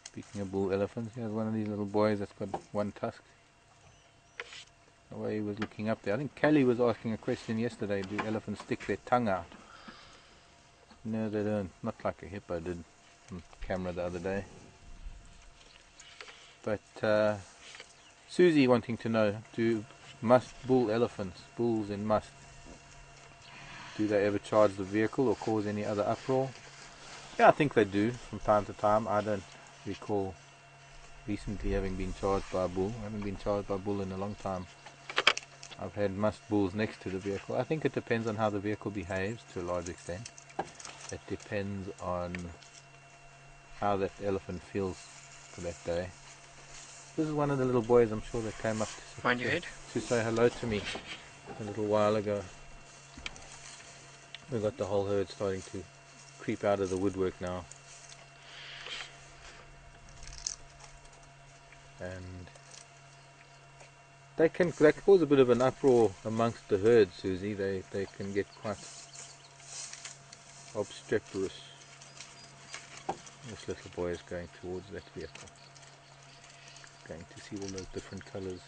Speaking of bull elephants, here's one of these little boys that's got one tusk. The way he was looking up there. I think Kelly was asking a question yesterday, do elephants stick their tongue out? No, they don't. Not like a hippo did on camera the other day. But Susie wanting to know, must bull elephants, bulls in must, do they ever charge the vehicle or cause any other uproar? Yeah, I think they do from time to time. I don't recall recently having been charged by a bull. I haven't been charged by a bull in a long time. I've had musk bulls next to the vehicle. I think it depends on how the vehicle behaves to a large extent. It depends on how that elephant feels for that day. This is one of the little boys, I'm sure, that came up to say hello to me a little while ago. We've got the whole herd starting to creep out of the woodwork now. And they can cause a bit of an uproar amongst the herd, Susie. They can get quite obstreperous. This little boy is going towards that vehicle, going to see all those different colors,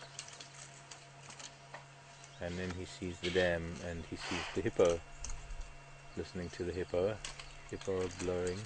and then he sees the dam and he sees the hippo, listening to the hippo blowing.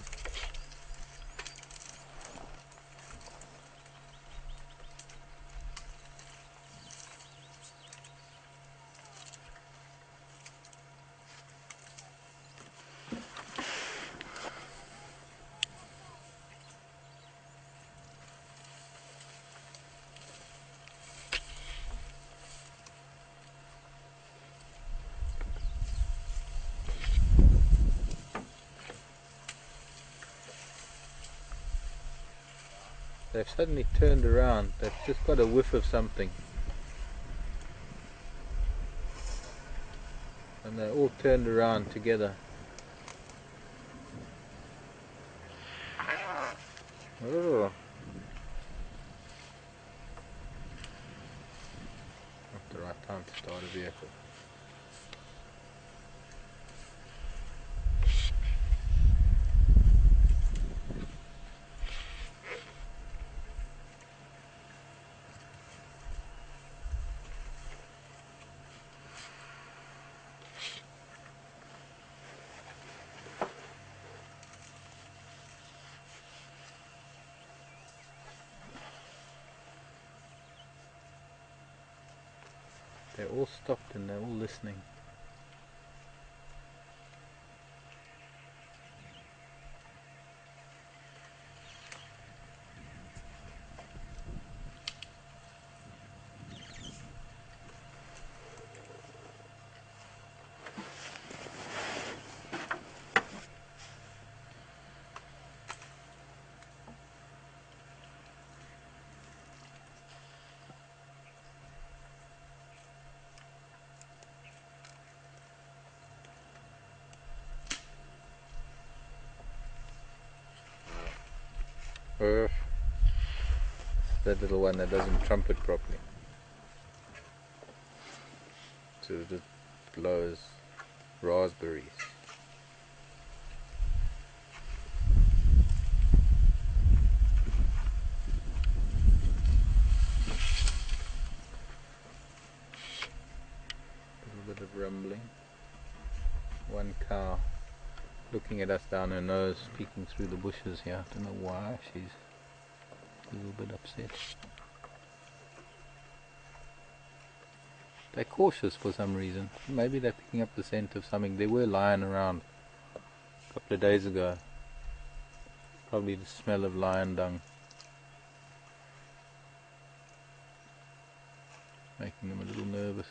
they've suddenly turned around. They've just got a whiff of something. And they're all turned around together. Oh. Not the right time to start a vehicle. They're all stopped and they're all listening. That little one that doesn't trumpet properly. So it just blows raspberries. A little bit of rumbling. One cow looking at us down her nose, peeking through the bushes here. I don't know why, she's a little bit upset. They're cautious for some reason. Maybe they're picking up the scent of something. They were lying around a couple of days ago. Probably the smell of lion dung making them a little nervous.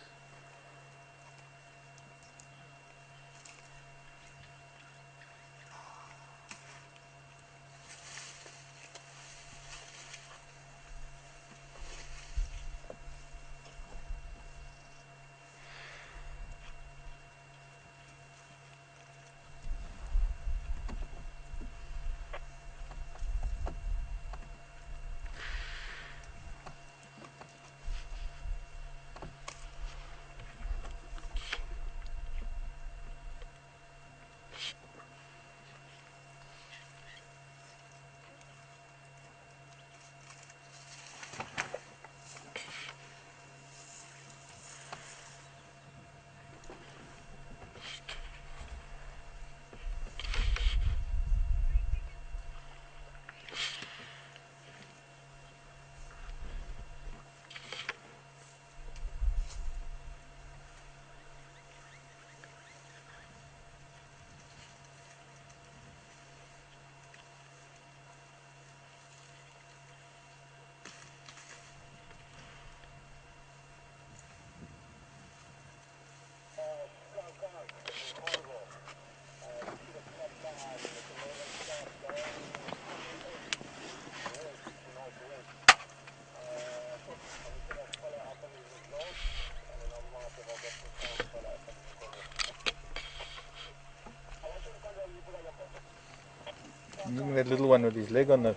Look at that little one with his leg on the...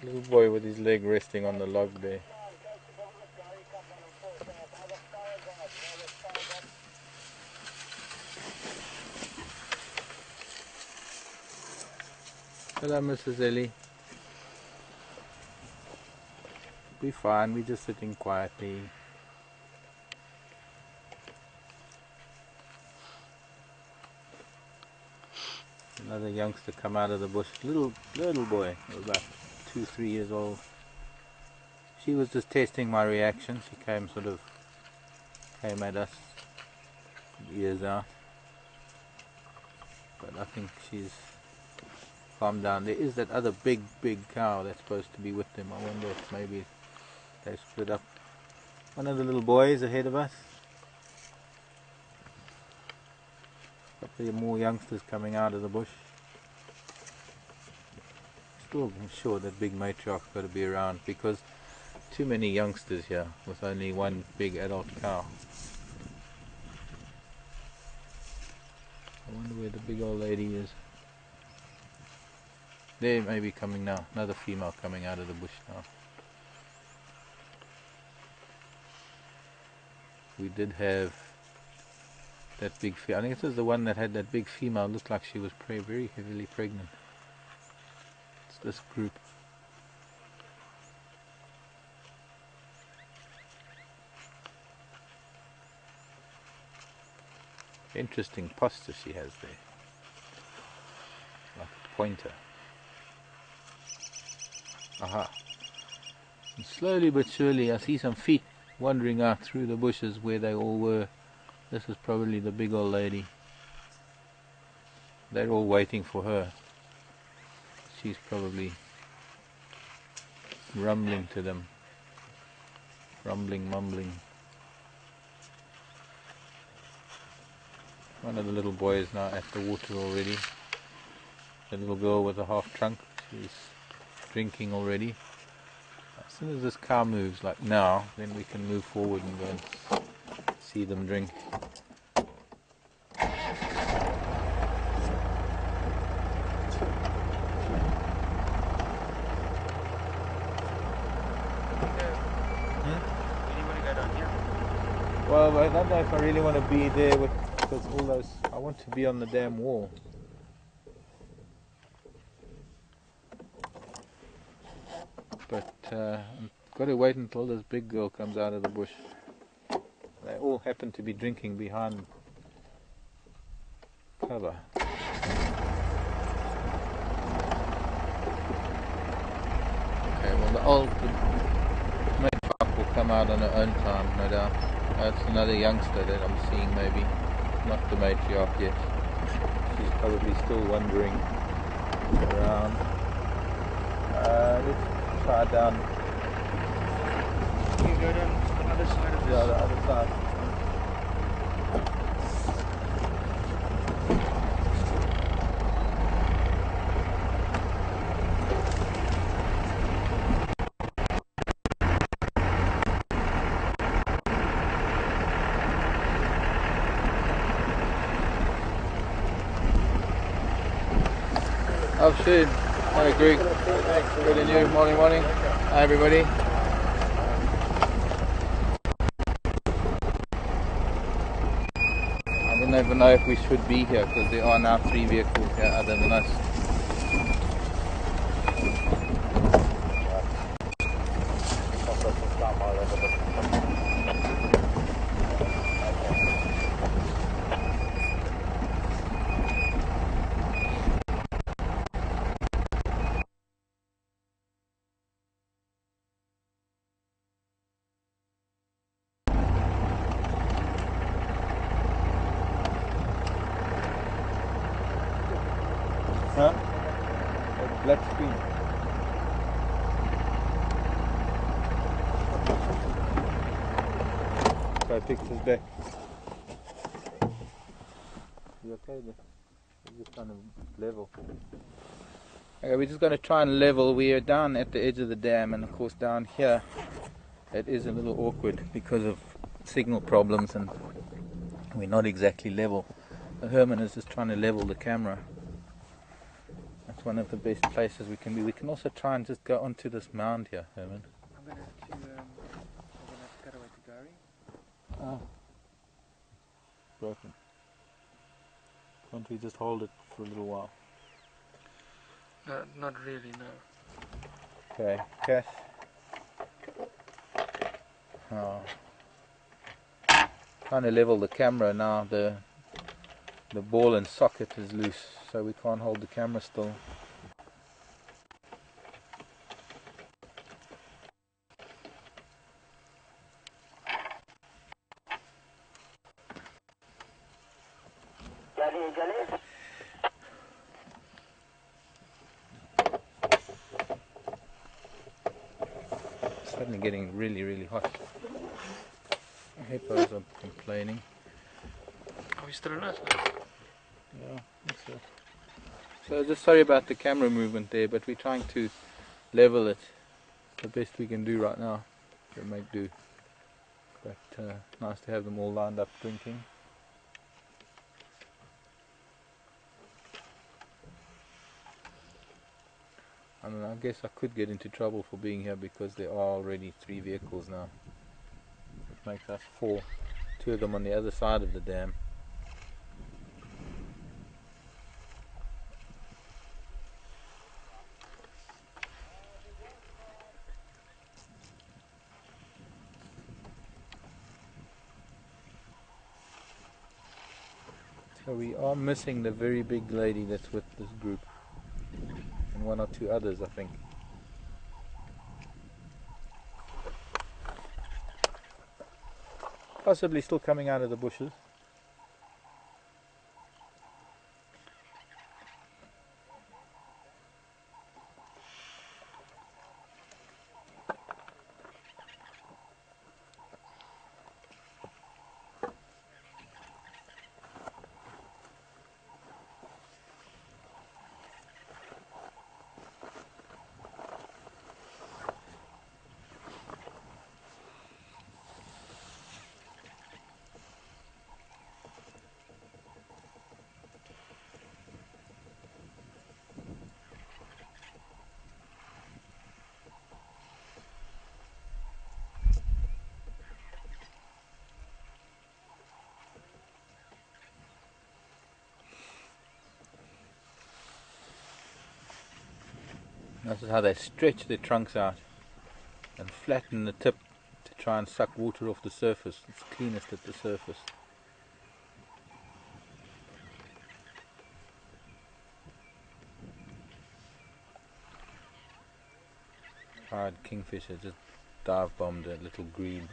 Little boy with his leg resting on the log there. Hello, Mrs. Ellie. We're fine, we're just sitting quietly. Another youngster come out of the bush. Little boy, about 2-3 years old. She was just testing my reaction. She came at us, ears out. But I think she's calmed down. There is that other big cow that's supposed to be with them. I wonder if maybe they split up. One of the little boys ahead of us. A couple of more youngsters coming out of the bush. still sure that big matriarch's got to be around because too many youngsters here with only one big adult cow. I wonder where the big old lady is. There, maybe coming now. Another female coming out of the bush now. We did have that big female. I think this is the one that had that big female. Looked like she was very heavily pregnant. It's this group. Interesting posture she has there. Like a pointer. Aha. And slowly but surely I see some feet wandering out through the bushes where they all were. This is probably the big old lady. They're all waiting for her. She's probably rumbling to them. Rumbling, mumbling. One of the little boys now at the water already. The little girl with a half trunk. She's drinking already. As soon as this cow moves, like now, then we can move forward and go and see them drink. Well, I don't know if I really want to be there with, because all those, I want to be on the damn wall. But I've got to wait until this big girl comes out of the bush. They all happen to be drinking behind cover. Okay, well the matriarch will come out on her own time, no doubt. That's another youngster that I'm seeing maybe. Not the matriarch yet. She's probably still wandering around. Let's try down. You go down the other side of this. Yeah, the other side. Oh shit. Hi Greg. Good and you. Morning. Hi everybody. I don't even know if we should be here because there are now 3 vehicles here other than us. Huh? A black screen. Try pictures back. You okay there? We're just trying to level. Okay, we're just going to try and level. We are down at the edge of the dam, and of course down here it is a little awkward because of signal problems and we're not exactly level. The Herman is just trying to level the camera. That's one of the best places we can be. We can also try and just go onto this mound here, Herman. I'm gonna have to cut away to Gary. Oh. Broken. Can't we just hold it for a little while? No, not really, no. Okay, Cash. Oh. Trying to level the camera now. The ball and socket is loose, so we can't hold the camera still. It's suddenly getting really hot. Hippos are complaining. Are we still in it? Yeah, that's it. So just sorry about the camera movement there, but we're trying to level it the best we can do right now. We'll make do. But nice to have them all lined up drinking. I mean, I guess I could get into trouble for being here because there are already 3 vehicles now. It makes us 4. 2 of them on the other side of the dam. So we are missing the very big lady that's with this group. And 1 or 2 others, I think. Possibly still coming out of the bushes. Notice how they stretch their trunks out and flatten the tip to try and suck water off the surface. It's cleanest at the surface. Hard kingfisher just dive bombed a little grebe.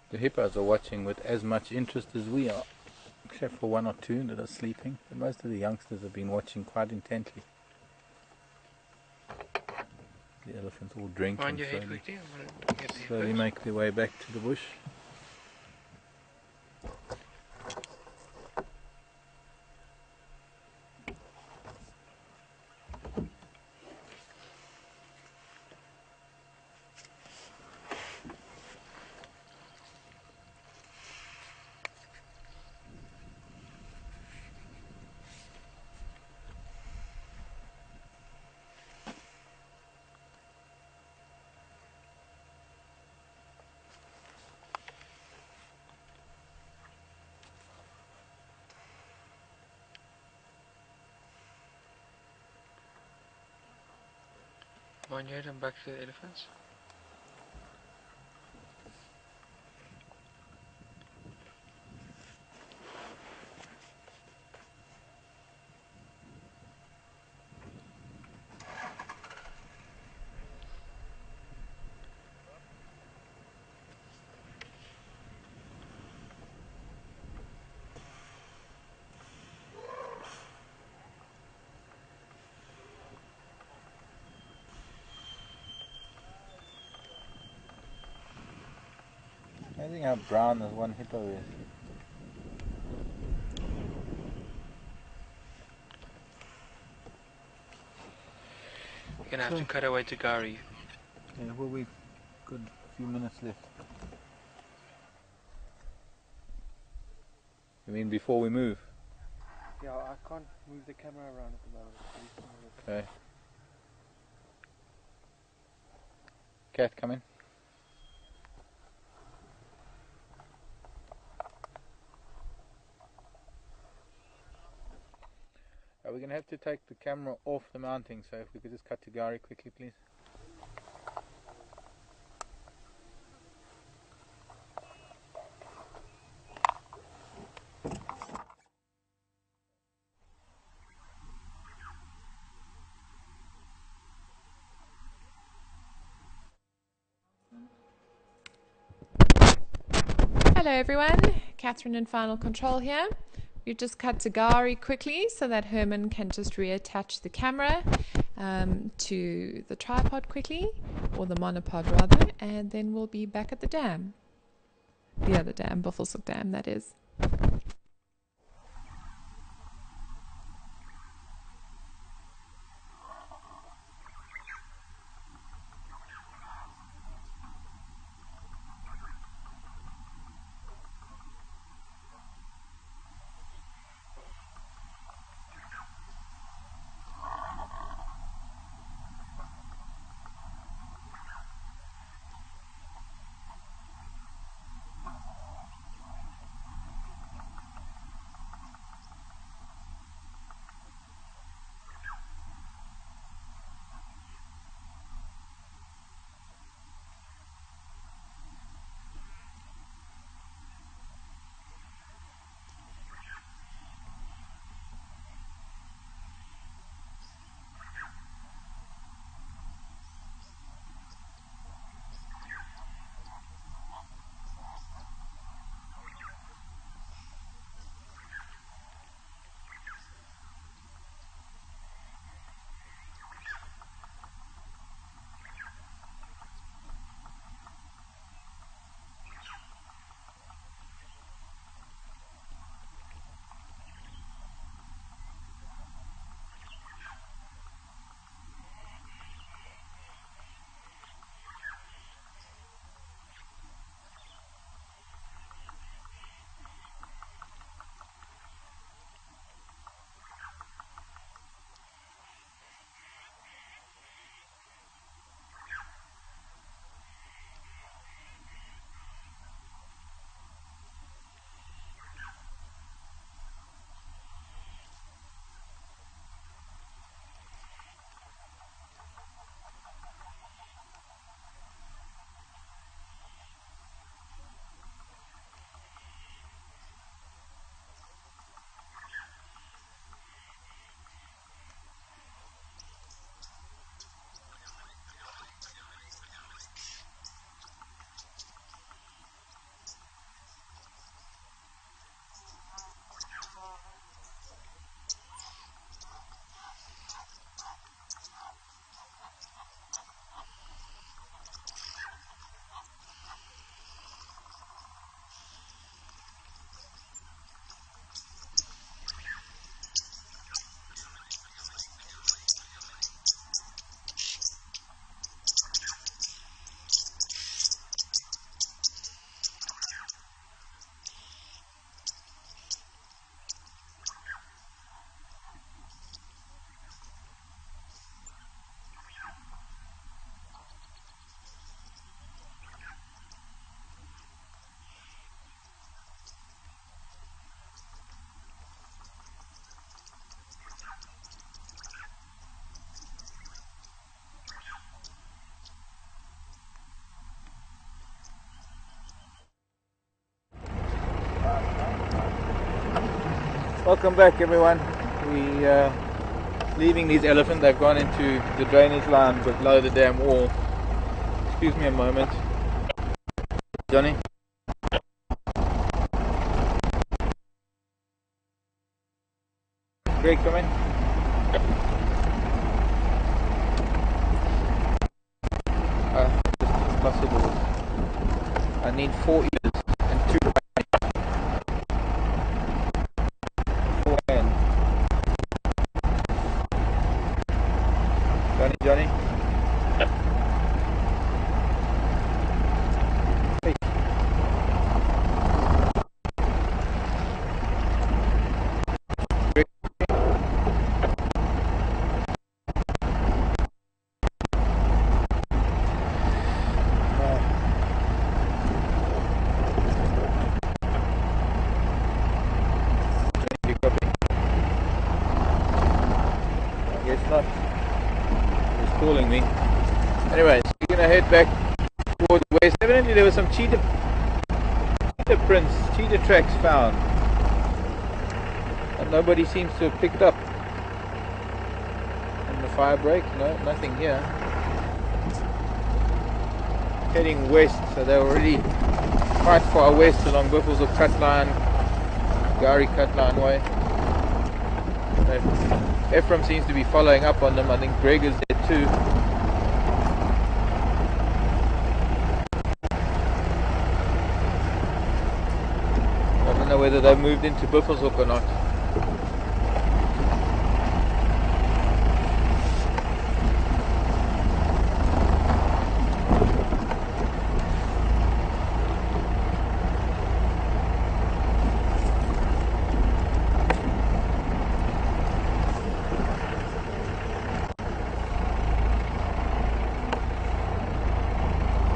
The hippos are watching with as much interest as we are, except for 1 or 2 that are sleeping, but most of the youngsters have been watching quite intently. The elephants all drink Mind and your head quickly, I'm going to get there slowly first. make their way back to the bush. Mind your head and back to the elephants. Amazing how brown this one hippo is. You're gonna have to cut away to Gary. Yeah, well, we've got a few minutes left. You mean before we move? Yeah, I can't move the camera around at the moment. Okay. Cat, come in. We're going to have to take the camera off the mounting, so if we could just cut to Gary quickly, please. Hello everyone, Catherine in Final Control here. We've just cut to Gary quickly so that Herman can just reattach the camera to the tripod quickly, or the monopod rather, and then we'll be back at the dam. The other dam, Buffelshoek Dam, that is. Welcome back, everyone. We leaving these elephants. They've gone into the drainage line below the dam wall. Excuse me a moment. Johnny? Greg, come in. This is possible. I need 4 ears and 2 hands. Johnny? Hey. Guess not. He's calling me. Anyway, so we're gonna head back towards the west. Evidently there were some cheetah prints, cheetah tracks found. And nobody seems to have picked up. And the fire break, no, nothing here. Heading west, so they're already quite far west along Buffels of Cutline, Gari Cutline way. Ephraim seems to be following up on them. I think Greg is there too. I don't know whether they've moved into Buffelshoek or not.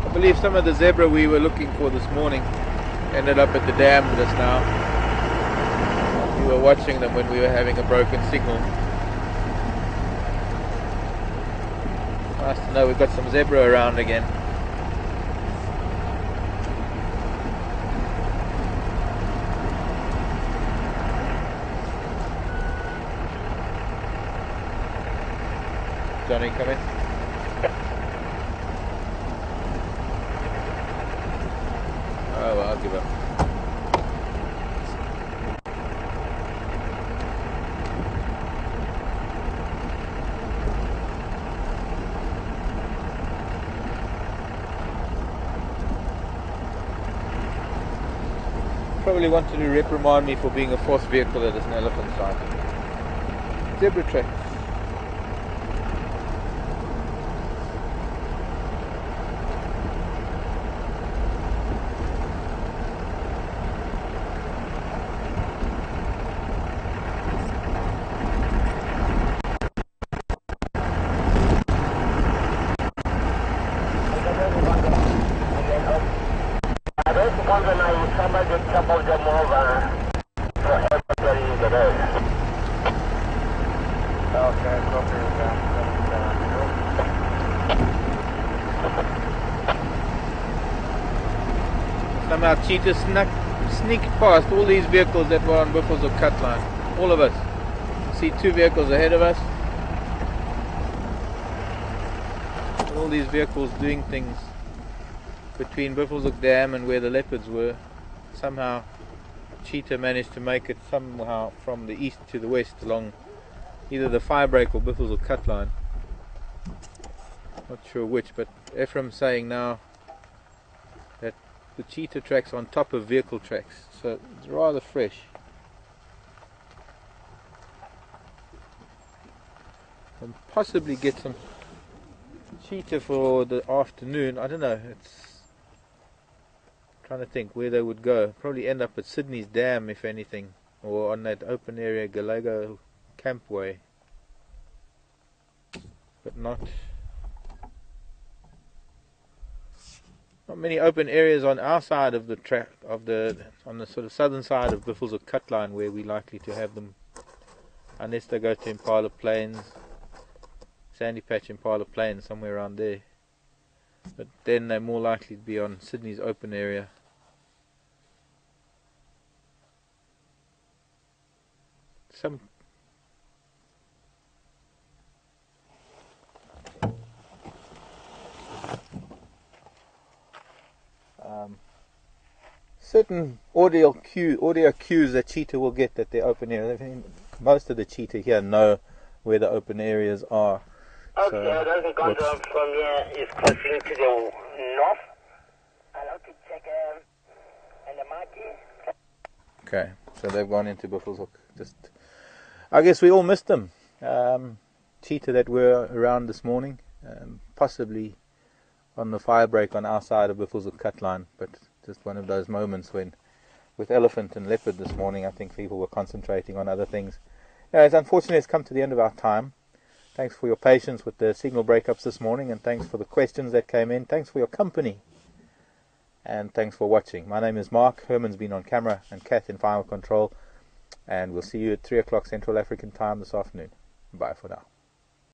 I believe some of the zebra we were looking for this morning ended up at the dam just now. We were watching them when we were having a broken signal. Nice to know we've got some zebra around again. Johnny, come in. Oh, well, I'll give up. Probably wanted to reprimand me for being a fourth vehicle at an elephant site. Zebra tracks. Somehow cheetahs sneaked past all these vehicles that were on Buffels of Cutline. All of us. See 2 vehicles ahead of us. All these vehicles doing things between Buffelshoek Dam and where the leopards were. Somehow cheetah managed to make it somehow from the east to the west along either the firebreak or Buffelshoek Cutline. Not sure which, but Ephraim's saying now that the cheetah tracks on top of vehicle tracks, so it's rather fresh. And possibly get some cheetah for the afternoon. I don't know, it's trying to think where they would go. Probably end up at Sydney's Dam if anything, or on that open area Gallego Campway, but not many open areas on our side of the track, on the sort of southern side of Buffels of Cutline, where we're likely to have them, unless they go to Impala Plains, Sandy Patch, Impala Plains, somewhere around there. But then they're more likely to be on Sydney's open area. some. Certain audio cues that cheetah will get that they're open areas. I mean, most of the cheetah here know where the open areas are. Okay, there's a control from here is crossing to the north. I'll have to check and the marquee. Okay, so they've gone into Buffelshoek. I guess we all missed them. Cheetah that were around this morning, possibly on the fire break on our side of Buffelshoek cut line, but just one of those moments when, with elephant and leopard this morning, I think people were concentrating on other things. Yeah, it's unfortunate it's come to the end of our time. Thanks for your patience with the signal breakups this morning, and thanks for the questions that came in. Thanks for your company, and thanks for watching. My name is Mark. Herman's been on camera, and Kath in final control, and we'll see you at 3 o'clock Central African time this afternoon. Bye for now.